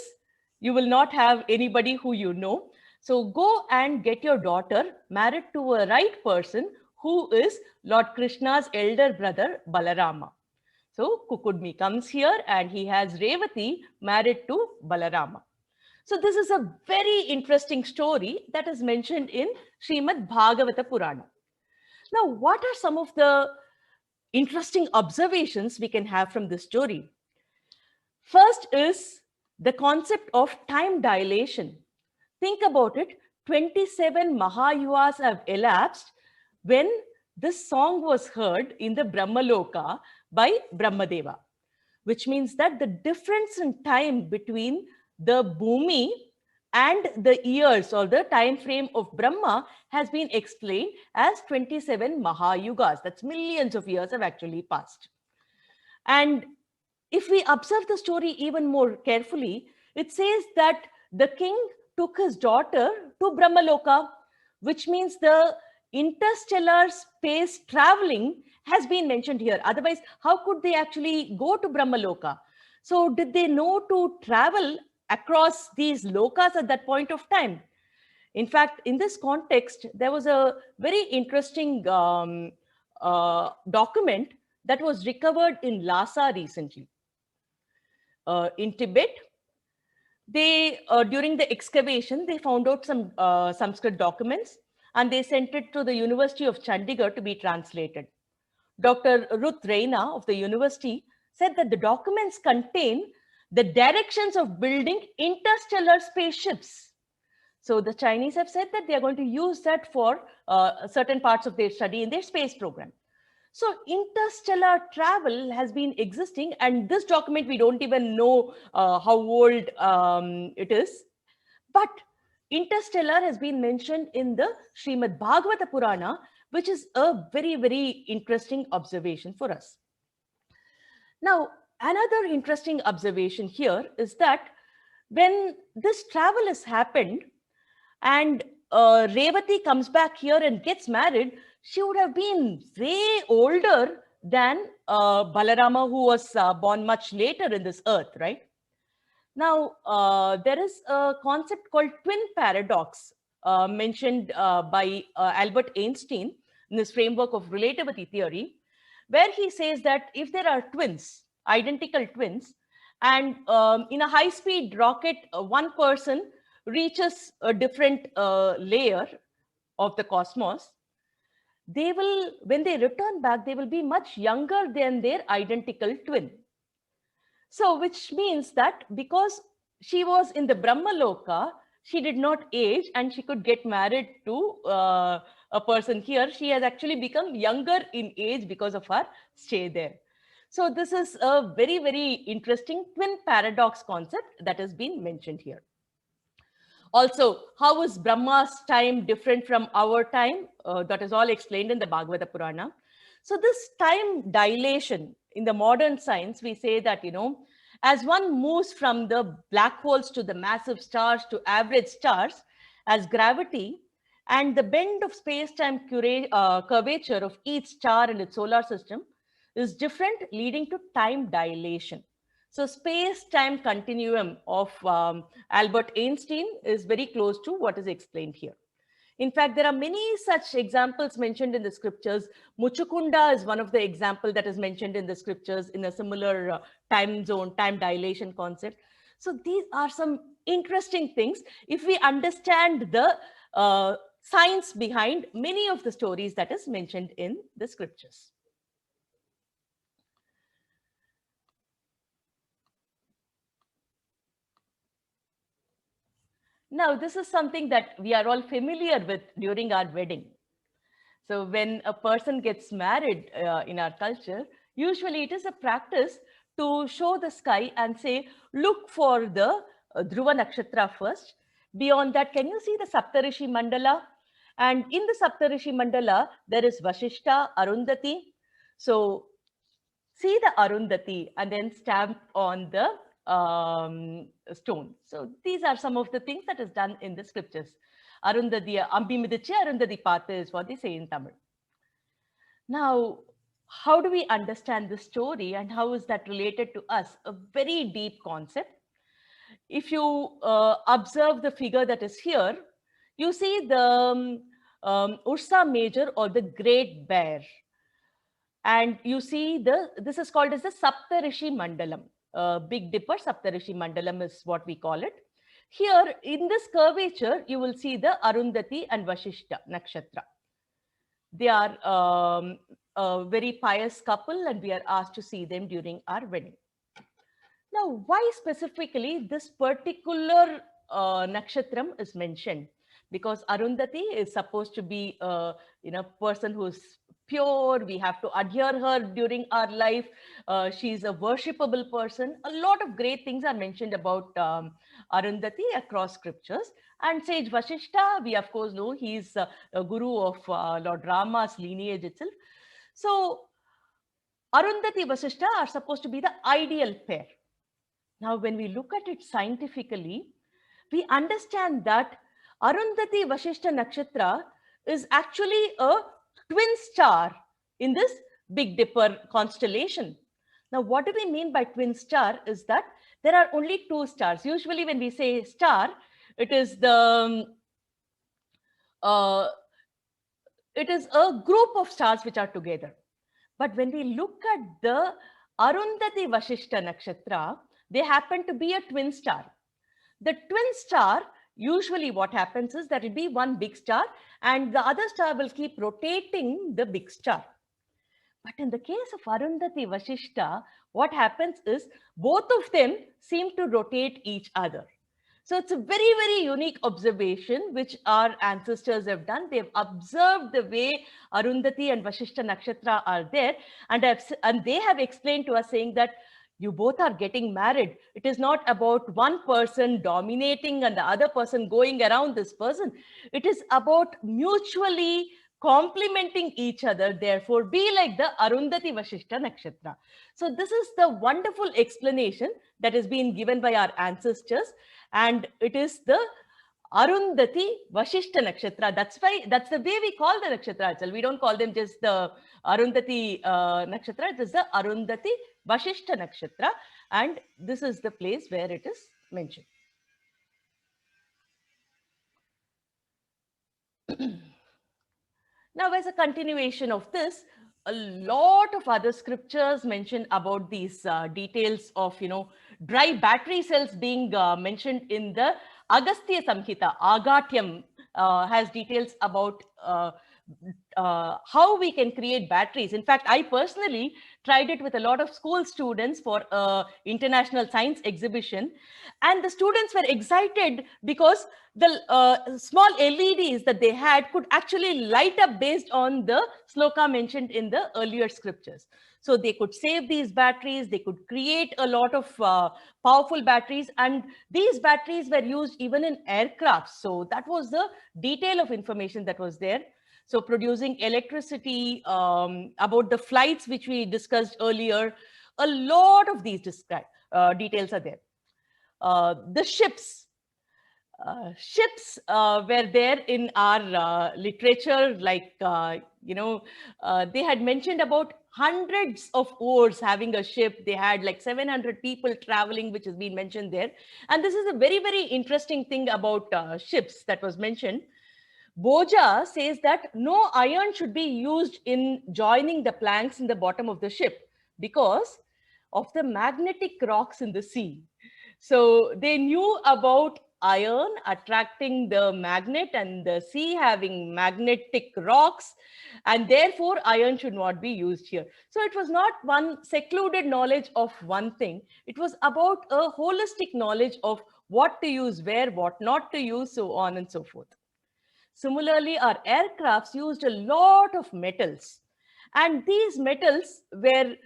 S3: you will not have anybody who you know. So go and get your daughter married to a right person who is Lord Krishna's elder brother, Balarama. So Kukudmi comes here and he has Revati married to Balarama. So this is a very interesting story that is mentioned in Srimad Bhagavata Purana. Now, what are some of the interesting observations we can have from this story? First is the concept of time dilation. Think about it, 27 Mahayugas have elapsed when this song was heard in the Brahmaloka by Brahmadeva. which means that the difference in time between the Bhumi and the years or the time frame of Brahma has been explained as 27 Mahayugas. That's millions of years have actually passed. And if we observe the story even more carefully, it says that the king took his daughter to Brahmaloka, which means the interstellar space traveling has been mentioned here. Otherwise, how could they actually go to Brahmaloka? So did they know to travel across these lokas at that point of time? In fact, in this context, there was a very interesting document that was recovered in Lhasa recently. In Tibet, they during the excavation, they found out some Sanskrit documents and they sent it to the University of Chandigarh to be translated. Dr. Ruth Reina of the university said that the documents contain the directions of building interstellar spaceships. So the Chinese have said that they are going to use that for certain parts of their study in their space program. So interstellar travel has been existing, and this document, we don't even know how old it is, but interstellar has been mentioned in the Srimad Bhagavata Purana, which is a very, very interesting observation for us. Now, another interesting observation here is that when this travel has happened and Revati comes back here and gets married, she would have been way older than Balarama, who was born much later in this earth, right? Now, there is a concept called twin paradox mentioned by Albert Einstein in this framework of relativity theory, where he says that if there are twins, identical twins, and in a high-speed rocket, one person reaches a different layer of the cosmos, they will, when they return back, they will be much younger than their identical twin. So, which means that because she was in the Brahmaloka, she did not age and she could get married to a person here. She has actually become younger in age because of her stay there. So, this is a very, very interesting twin paradox concept that has been mentioned here. Also, how is Brahma's time different from our time? That is all explained in the Bhagavata Purana. So this time dilation in the modern science, we say that, you know, as one moves from the black holes to the massive stars to average stars, as gravity and the bend of space-time curvature of each star in its solar system is different, leading to time dilation. So space-time continuum of Albert Einstein is very close to what is explained here. In fact, there are many such examples mentioned in the scriptures. Muchukunda is one of the examples that is mentioned in the scriptures in a similar time zone, time dilation concept. So these are some interesting things if we understand the science behind many of the stories that is mentioned in the scriptures. Now, this is something that we are all familiar with during our wedding. So when a person gets married in our culture, usually it is a practice to show the sky and say, look for the Dhruva Nakshatra first. Beyond that, can you see the Saptarishi Mandala? And in the Saptarishi Mandala, there is Vashishta, Arundhati. So see the Arundhati and then stamp on the stone. So these are some of the things that is done in the scriptures. Arundhati, Ambi Midiche, Arundhati Pata is what they say in Tamil. Now, how do we understand this story and how is that related to us? A very deep concept. If you observe the figure that is here, you see the Ursa Major or the Great Bear. And you see this is called as the Saptarishi Mandalam. Big Dipper Saptarishi Mandalam is what we call it. Here in this curvature, you will see the Arundhati and Vashishta Nakshatra. They are a very pious couple and we are asked to see them during our wedding. Now, why specifically this particular nakshatram is mentioned? Because Arundhati is supposed to be a person who is pure. We have to adhere her during our life. She's a worshipable person. A lot of great things are mentioned about Arundhati across scriptures. And sage Vashishta, we of course know he's a guru of Lord Rama's lineage itself. So Arundhati Vasishta are supposed to be the ideal pair. Now, when we look at it scientifically, we understand that Arundhati Vashishta Nakshatra is actually a twin star in this Big Dipper constellation. Now, what do we mean by twin star is that there are only two stars. Usually when we say star, it is it is a group of stars which are together. But when we look at the Arundhati Vashishta Nakshatra, they happen to be a twin star. The twin star, usually what happens is that it will be one big star and the other star will keep rotating the big star. But in the case of Arundhati Vashishta, what happens is both of them seem to rotate each other. So it's a very, very unique observation which our ancestors have done. They've observed the way Arundhati and Vashishta Nakshatra are there, and they have explained to us saying that you both are getting married. It is not about one person dominating and the other person going around this person. It is about mutually complementing each other. Therefore, be like the Arundhati Vashishta Nakshatra. So this is the wonderful explanation that has been given by our ancestors. And it is the Arundhati Vashishta Nakshatra. That's the way we call the nakshatra itself. We don't call them just the Arundhati Nakshatra. It is the Arundhati Vashishta Nakshatra. And this is the place where it is mentioned. Now, as a continuation of this, a lot of other scriptures mention about these details of, dry battery cells being mentioned in the Agastya Samhita. Agatyam has details about how we can create batteries. In fact, I personally tried it with a lot of school students for an international science exhibition. And the students were excited because the small LEDs that they had could actually light up based on the sloka mentioned in the earlier scriptures. So they could save these batteries, they could create a lot of powerful batteries, and these batteries were used even in aircraft. So that was the detail of information that was there. So producing electricity, about the flights which we discussed earlier, a lot of these details are there. The ships. Ships were there in our literature, like, they had mentioned about hundreds of oars having a ship. They had like 700 people traveling, which has been mentioned there. And this is a very, very interesting thing about ships that was mentioned. Boja says that no iron should be used in joining the planks in the bottom of the ship because of the magnetic rocks in the sea. So they knew about iron attracting the magnet and the sea having magnetic rocks, and therefore iron should not be used here. So it was not one secluded knowledge of one thing. It was about a holistic knowledge of what to use where, what not to use, so on and so forth. Similarly, our aircrafts used a lot of metals, and these metals were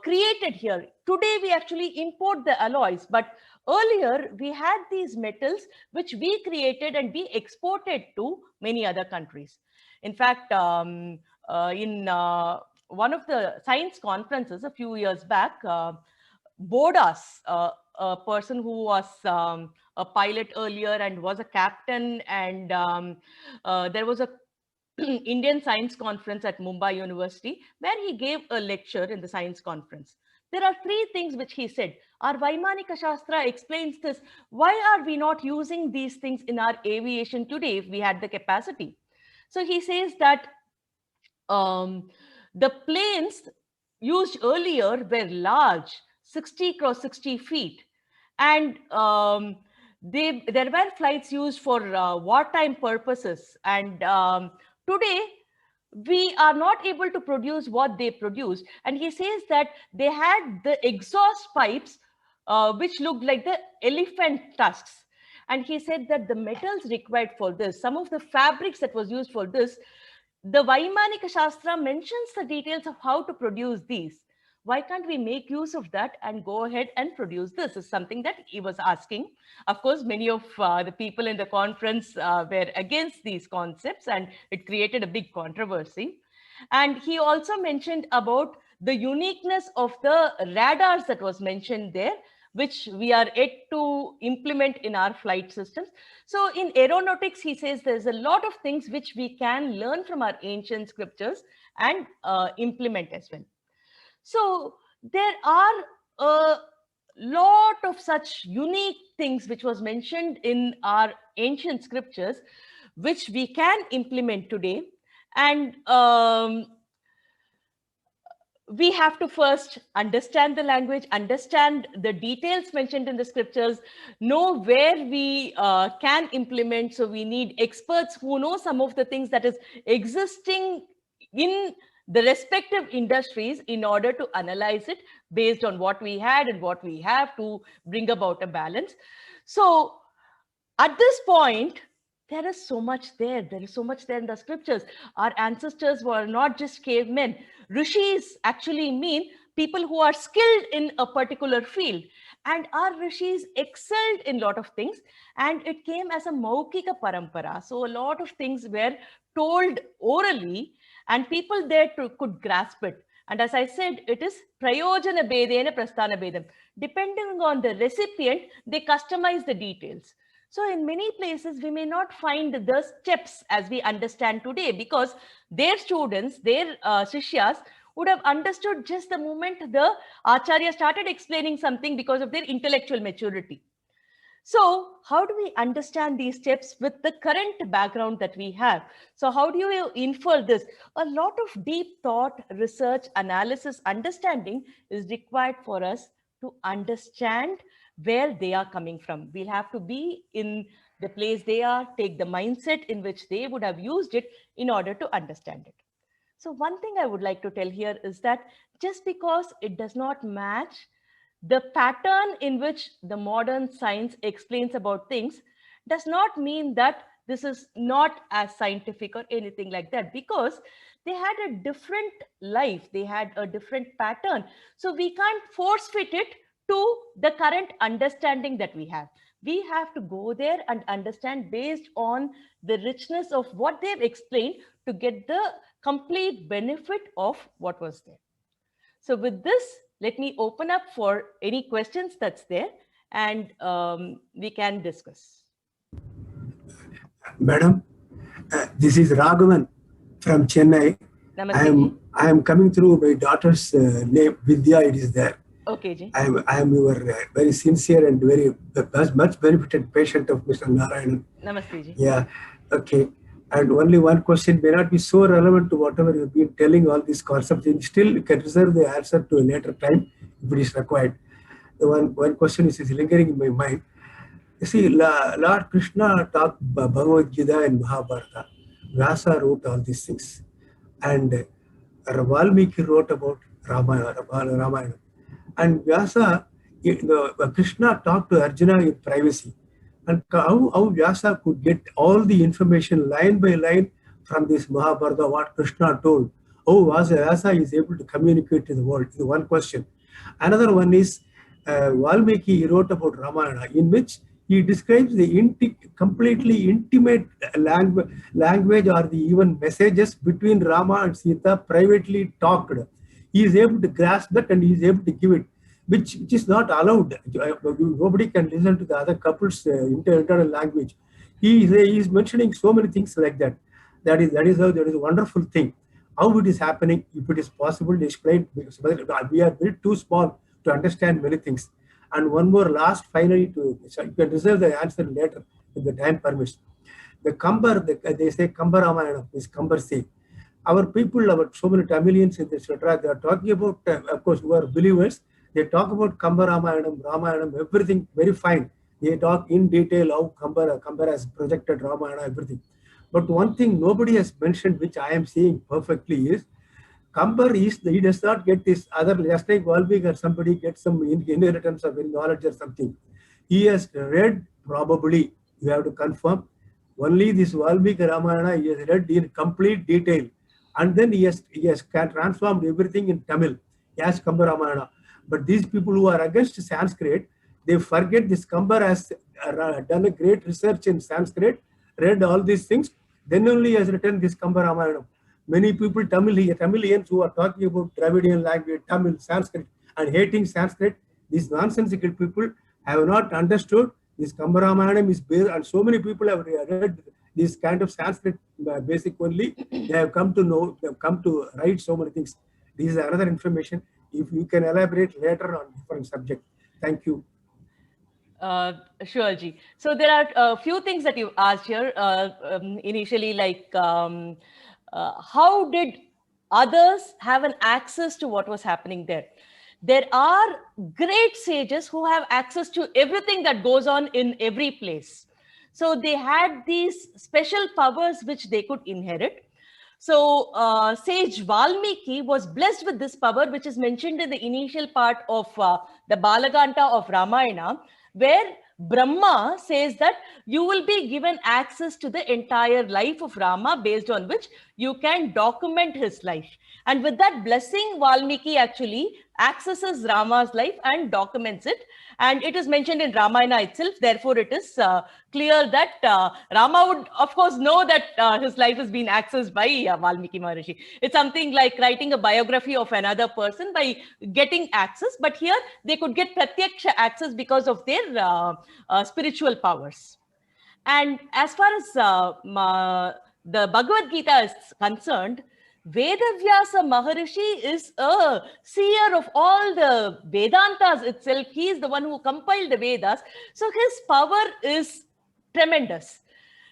S3: created here. Today, we actually import the alloys, but earlier we had these metals which we created and we exported to many other countries. In fact, in one of the science conferences a few years back, Bodas, a person who was a pilot earlier and was a captain, and there was a Indian science conference at Mumbai University where he gave a lecture in the science conference. There are three things which he said. Our Vaimanika Shastra explains this. Why are we not using these things in our aviation today if we had the capacity? So he says that the planes used earlier were large, 60 cross 60 feet. And there were flights used for wartime purposes. And today, we are not able to produce what they produced. And he says that they had the exhaust pipes, which looked like the elephant tusks. And he said that the metals required for this, some of the fabrics that was used for this, the Vaimanika Shastra mentions the details of how to produce these. Why can't we make use of that and go ahead and produce this? Is something that he was asking. Of course, many of the people in the conference were against these concepts, and it created a big controversy. And he also mentioned about the uniqueness of the radars that was mentioned there, which we are yet to implement in our flight systems. So in aeronautics, he says there's a lot of things which we can learn from our ancient scriptures and implement as well. So there are a lot of such unique things which was mentioned in our ancient scriptures, which we can implement today. And we have to first understand the language, understand the details mentioned in the scriptures, know where we can implement. So we need experts who know some of the things that is existing in the respective industries in order to analyze it based on what we had and what we have to bring about a balance. So at this point, there is so much there. There is so much there in the scriptures. Our ancestors were not just cavemen. Rishis actually mean people who are skilled in a particular field. And our rishis excelled in a lot of things. And it came as a Maukika Parampara. So a lot of things were told orally, and people there could grasp it. And as I said, it is Prayojana Bedena Prasthana Bedam. Depending on the recipient, they customize the details. So in many places, we may not find the steps as we understand today, because their students, their Shishyas, would have understood just the moment the Acharya started explaining something because of their intellectual maturity. So how do we understand these steps with the current background that we have? So how do you infer this? A lot of deep thought, research, analysis, understanding is required for us to understand where they are coming from. We'll have to be in the place they are, take the mindset in which they would have used it in order to understand it. So one thing I would like to tell here is that just because it does not match the pattern in which the modern science explains about things, does not mean that this is not as scientific or anything like that, because they had a different life, they had a different pattern. So we can't force fit it to the current understanding that we have. We have to go there and understand based on the richness of what they've explained to get the complete benefit of what was there. So with this, let me open up for any questions that's there, and we can discuss.
S4: Madam, this is Raghavan from Chennai. I am coming through my daughter's name, Vidya, it is there.
S3: Okay, Ji.
S4: I am your very sincere and very much benefited patient of Mr. Narayanan.
S3: Namaste, Ji.
S4: Yeah, okay. And only one question may not be so relevant to whatever you've been telling, all these concepts. You still can reserve the answer to a later time if it is required. The one question is lingering in my mind. You see, Lord Krishna talked Bhagavad Gita and Mahabharata. Vyasa wrote all these things. And Valmiki wrote about Ramayana. And Vyasa, Krishna talked to Arjuna in privacy. And how Vyasa could get all the information line by line from this Mahabharata, what Krishna told. How Vyasa is able to communicate to the world? Is one question. Another one is Valmiki wrote about Ramayana, in which he describes the completely intimate language or the even messages between Rama and Sita privately talked. He is able to grasp that and he is able to give it, which is not allowed. Nobody can listen to the other couple's internal language. He is mentioning so many things like that. That is a wonderful thing. How it is happening, if it is possible to explain, because we are very too small to understand many things. And one more last, finally, you can reserve the answer later if the time permits. The Kambar, they say Kamba Ramayana, is Kambar say. Our people, so many Tamilians, etc., they are talking about, of course, who are believers, they talk about Kamba Ramayana, everything very fine. They talk in detail how Kamba has projected Ramayana, everything. But one thing nobody has mentioned, which I am seeing perfectly, is Kambar he does not get this other, just like Valmiki or somebody gets some inheritance of knowledge or something. He has read, probably, you have to confirm, Only this Valmiki Ramayana he has read in complete detail, and then he has transformed everything in Tamil as Kamba Ramayana. But these people who are against Sanskrit, they forget this Kamba has done a great research in Sanskrit, read all these things, then only he has written this Kamba Ramayana. Many people, Tamilians who are talking about Dravidian language, Tamil, Sanskrit, and hating Sanskrit, these nonsensical people have not understood this Kamba Ramayana is based, and so many people have read this kind of Sanskrit basic only. They have come to know, they have come to write so many things. This is another information. If you can elaborate later on different subject. Thank you.
S3: Sure, Ji. So there are a few things that you asked here. Initially, like how did others have an access to what was happening there? There are great sages who have access to everything that goes on in every place. So they had these special powers which they could inherit. So sage Valmiki was blessed with this power, which is mentioned in the initial part of the Balaganta of Ramayana, where Brahma says that you will be given access to the entire life of Rama, based on which you can document his life. And with that blessing, Valmiki actually accesses Rama's life and documents it. And it is mentioned in Ramayana itself. Therefore, it is clear that Rama would, of course, know that his life has been accessed by Valmiki Maharishi. It's something like writing a biography of another person by getting access. But here, they could get pratyaksha access because of their spiritual powers. And as far as the Bhagavad Gita is concerned, Vedavyasa Maharishi is a seer of all the Vedantas itself. He is the one who compiled the Vedas. So his power is tremendous.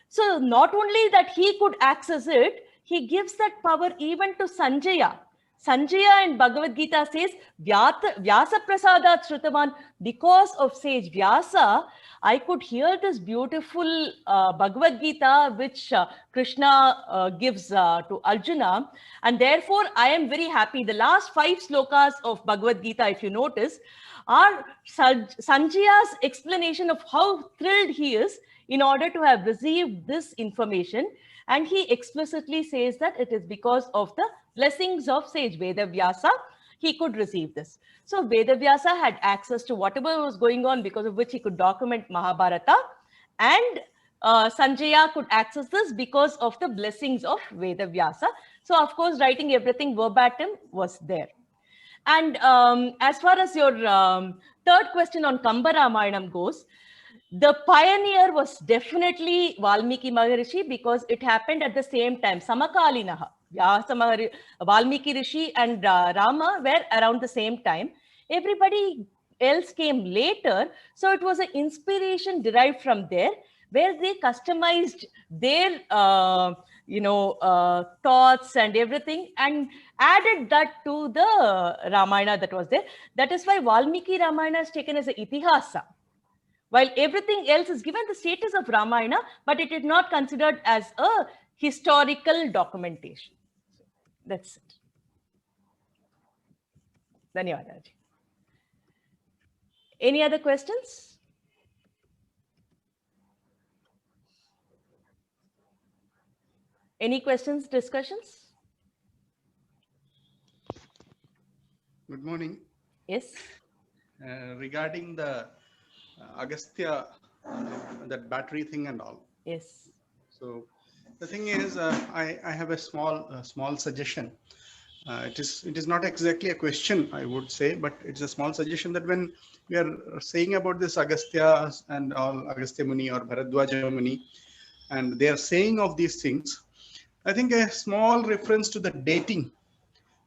S3: So not only that he could access it, he gives that power even to Sanjaya. Sanjaya in Bhagavad Gita says, Vyasa Prasadat Shrutavan, because of sage Vyasa, I could hear this beautiful Bhagavad Gita which Krishna gives to Arjuna, and therefore I am very happy. The last 5 slokas of Bhagavad Gita, if you notice, are Sanjaya's explanation of how thrilled he is in order to have received this information, and he explicitly says that it is because of the blessings of sage Vedavyasa he could receive this. So Vedavyasa had access to whatever was going on, because of which he could document Mahabharata, and Sanjaya could access this because of the blessings of Vedavyasa. So of course, writing everything verbatim was there. And as far as your third question on Kamba Ramayanam goes, the pioneer was definitely Valmiki Maharishi, because it happened at the same time. Samakalinaha. Valmiki Rishi and Rama were around the same time. Everybody else came later. So it was an inspiration derived from there, where they customized their thoughts and everything, and added that to the Ramayana that was there. That is why Valmiki Ramayana is taken as an itihasa, while everything else is given the status of Ramayana, but it is not considered as a historical documentation. That's it. Dhanyawad. Any other questions? Any questions, discussions?
S5: Good morning.
S3: Yes.
S5: Regarding the Agastya, that battery thing and all.
S3: Yes.
S5: So the thing is, I have a small suggestion. It is not exactly a question, I would say, but it's a small suggestion that when we are saying about this Agastya and all, Agastya Muni or Bharadwaja Muni, and they are saying of these things, I think a small reference to the dating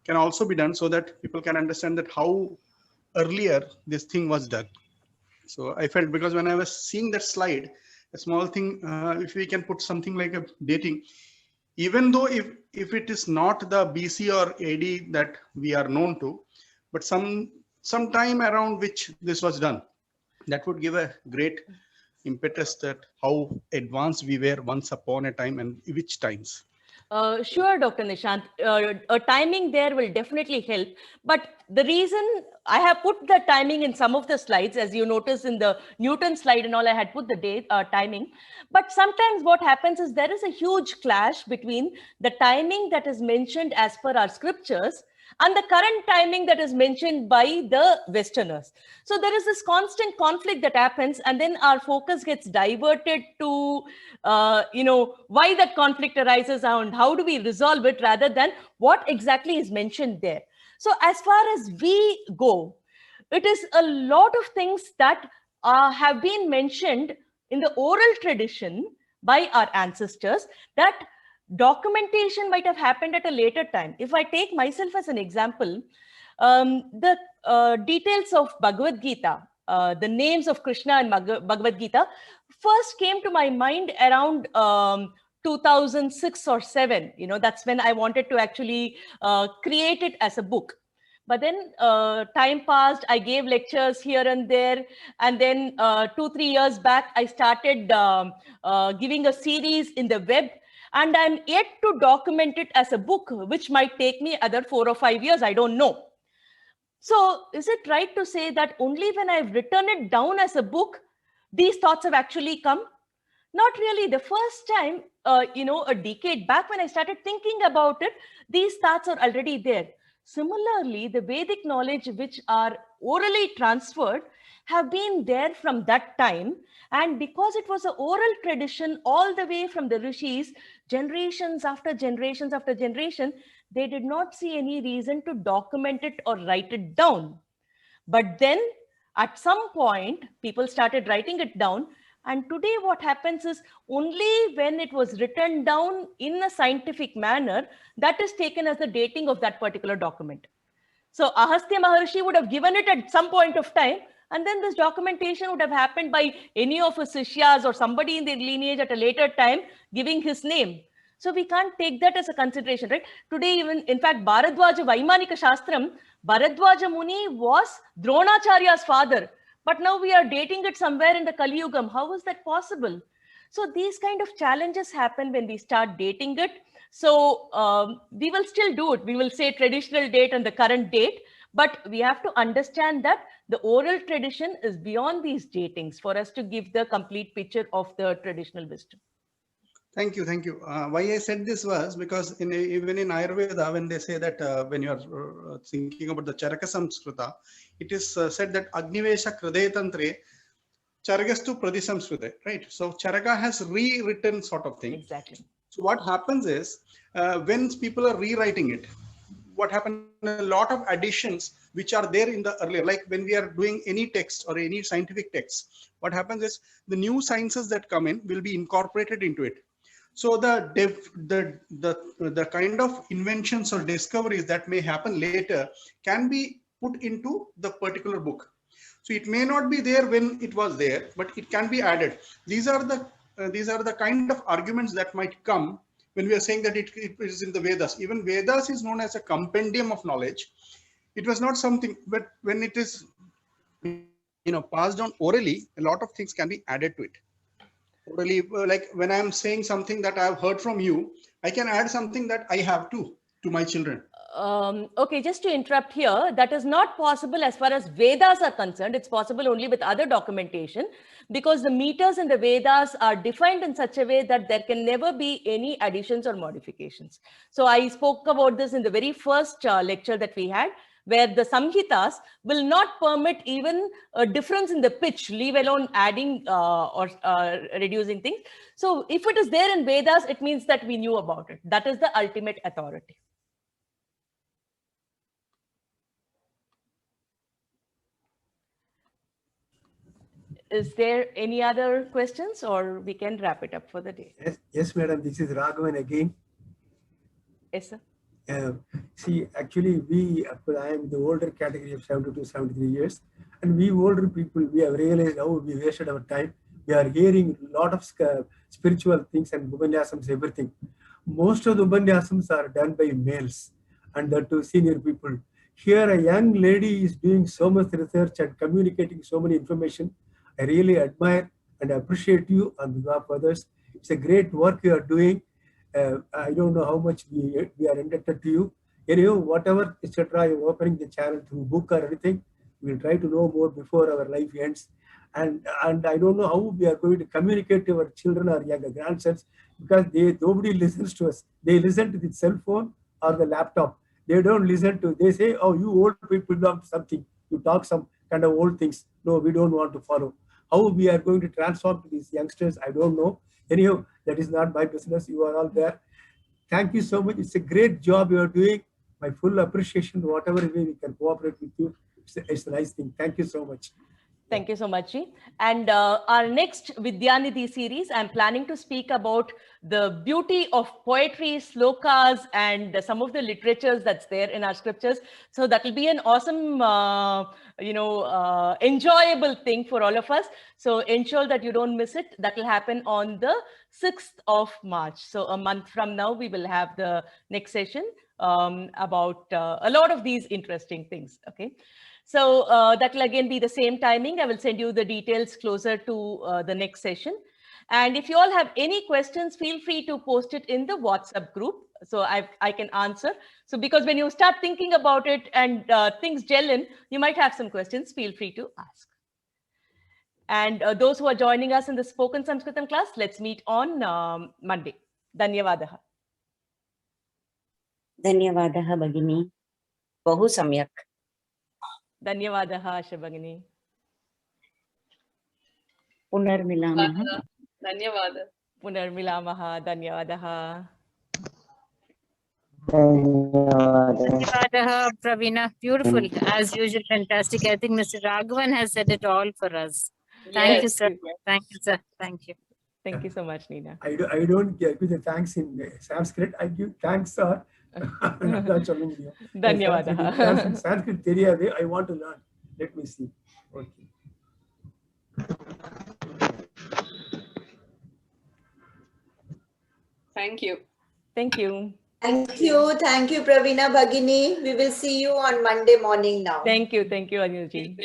S5: can also be done, so that people can understand that how earlier this thing was done. So I felt, because when I was seeing that slide, a small thing, if we can put something like a dating, even though if it is not the BC or AD that we are known to, but some time around which this was done, that would give a great impetus that how advanced we were once upon a time and which times.
S3: Sure, Dr. Nishant. A timing there will definitely help. But the reason I have put the timing in some of the slides, as you notice in the Newton slide and all, I had put the date timing. But sometimes what happens is there is a huge clash between the timing that is mentioned as per our scriptures and the current timing that is mentioned by the Westerners. So there is this constant conflict that happens, and then our focus gets diverted to, why that conflict arises and how do we resolve it rather than what exactly is mentioned there. So as far as we go, it is a lot of things that have been mentioned in the oral tradition by our ancestors that documentation might have happened at a later time. If I take myself as an example, the details of Bhagavad Gita, the names of Krishna and Bhagavad Gita first came to my mind around 2006 or 7. That's when I wanted to actually create it as a book. But then time passed, I gave lectures here and there. And then 2-3 years back, I started giving a series in the web. And I'm yet to document it as a book, which might take me other 4 or 5 years. I don't know. So is it right to say that only when I've written it down as a book, these thoughts have actually come? Not really. The first time, a decade back when I started thinking about it, these thoughts are already there. Similarly, the Vedic knowledge which are orally transferred have been there from that time. And because it was an oral tradition all the way from the rishis, generations after generations after generation, they did not see any reason to document it or write it down. But then at some point, people started writing it down. And today what happens is only when it was written down in a scientific manner, that is taken as the dating of that particular document. So Agastya Maharshi would have given it at some point of time, and then this documentation would have happened by any of his Sishyas or somebody in their lineage at a later time giving his name. So we can't take that as a consideration, right? Today, even in fact, Bharadwaja Vaimanika Shastram, Bharadwaja Muni was Dronacharya's father. But now we are dating it somewhere in the Kali Yugam. How is that possible? So these kind of challenges happen when we start dating it. So we will still do it. We will say traditional date and the current date, but we have to understand that the oral tradition is beyond these datings for us to give the complete picture of the traditional wisdom.
S5: Thank you. Thank you. Why I said this was because even in Ayurveda, when they say that when you are thinking about the Charaka Samskrita, it is said that Agnivesha Kride Tantre Charagastu Pradisamskrite, right? So Charaka has rewritten sort of thing.
S3: Exactly.
S5: So what happens is when people are rewriting it, what happens, a lot of additions which are there in the earlier, like when we are doing any text or any scientific text, what happens is the new sciences that come in will be incorporated into it. So the kind of inventions or discoveries that may happen later can be put into the particular book. So it may not be there when it was there, but it can be added. These are the kind of arguments that might come when we are saying that it is in the Vedas. Even Vedas is known as a compendium of knowledge. It was not something, but when it is passed on orally, a lot of things can be added to it. Orally, like when I'm saying something that I've heard from you, I can add something that I have to my children.
S3: Okay, just to interrupt here, that is not possible as far as Vedas are concerned. It's possible only with other documentation, because the meters in the Vedas are defined in such a way that there can never be any additions or modifications. So I spoke about this in the very first lecture that we had, where the Samhitas will not permit even a difference in the pitch, leave alone adding or reducing things. So if it is there in Vedas, it means that we knew about it. That is the ultimate authority. Is there any other questions, or we can wrap it up for the day?
S4: Yes, madam. This is Raghavan again.
S3: Yes, sir.
S4: See, actually, I am the older category of 72, 73 years. And we older people, we have realized how we wasted our time. We are hearing a lot of spiritual things and Upanyasams, everything. Most of the Upanyasams are done by males and that to senior people. Here, a young lady is doing so much research and communicating so many information. I really admire and appreciate you on behalf of others. It's a great work you are doing. I don't know how much we are indebted to you. Anyhow, whatever, etc., you're opening the channel through book or anything, we'll try to know more before our life ends. And I don't know how we are going to communicate to our children or younger grandsons, because nobody listens to us. They listen to the cell phone or the laptop. They don't listen to, they say, oh, you old people love something. You talk some kind of old things. No, we don't want to follow. How we are going to transform to these youngsters, I don't know. Anyhow, that is not my business. You are all there. Thank you so much. It's a great job you are doing. My full appreciation, whatever way we can cooperate with you. It's a nice thing. Thank you so much.
S3: Thank you so much, Ji. And our next Vidyanidhi series, I'm planning to speak about the beauty of poetry, slokas, and some of the literatures that's there in our scriptures. So that will be an awesome, enjoyable thing for all of us. So ensure that you don't miss it. That will happen on the 6th of March. So a month from now, we will have the next session about a lot of these interesting things. Okay. So that will again be the same timing. I will send you the details closer to the next session. And if you all have any questions, feel free to post it in the WhatsApp group. So I can answer. So because when you start thinking about it and things gel in, you might have some questions, feel free to ask. And those who are joining us in the Spoken Sanskritam class, let's meet on Monday. Dhanyavadaha.
S6: Dhanyavadaha Bhagini. Bahu samyak.
S3: Dhanyavadaha, Asha Bhagini.
S6: Punarmilamaha.
S7: Dhanyavada.
S3: Punarmilamaha. Dhanyavadaha.
S8: Dhanyavadaha, Pravina. Beautiful. As usual, fantastic. I think Mr. Raghavan has said it all for us. Thank you, sir. Thank you, sir. Thank you.
S3: Thank you so much, Nina.
S4: I don't give the thanks in Sanskrit. I give thanks, sir.
S3: Dhanyavadaha.
S4: Sanskrit theriyade, I want to learn. Let me see. Okay.
S7: Thank you.
S3: Thank you.
S9: Thank you. Thank you, Pravina Bhagini. We will see you on Monday morning now.
S3: Thank you. Thank you, Anil ji.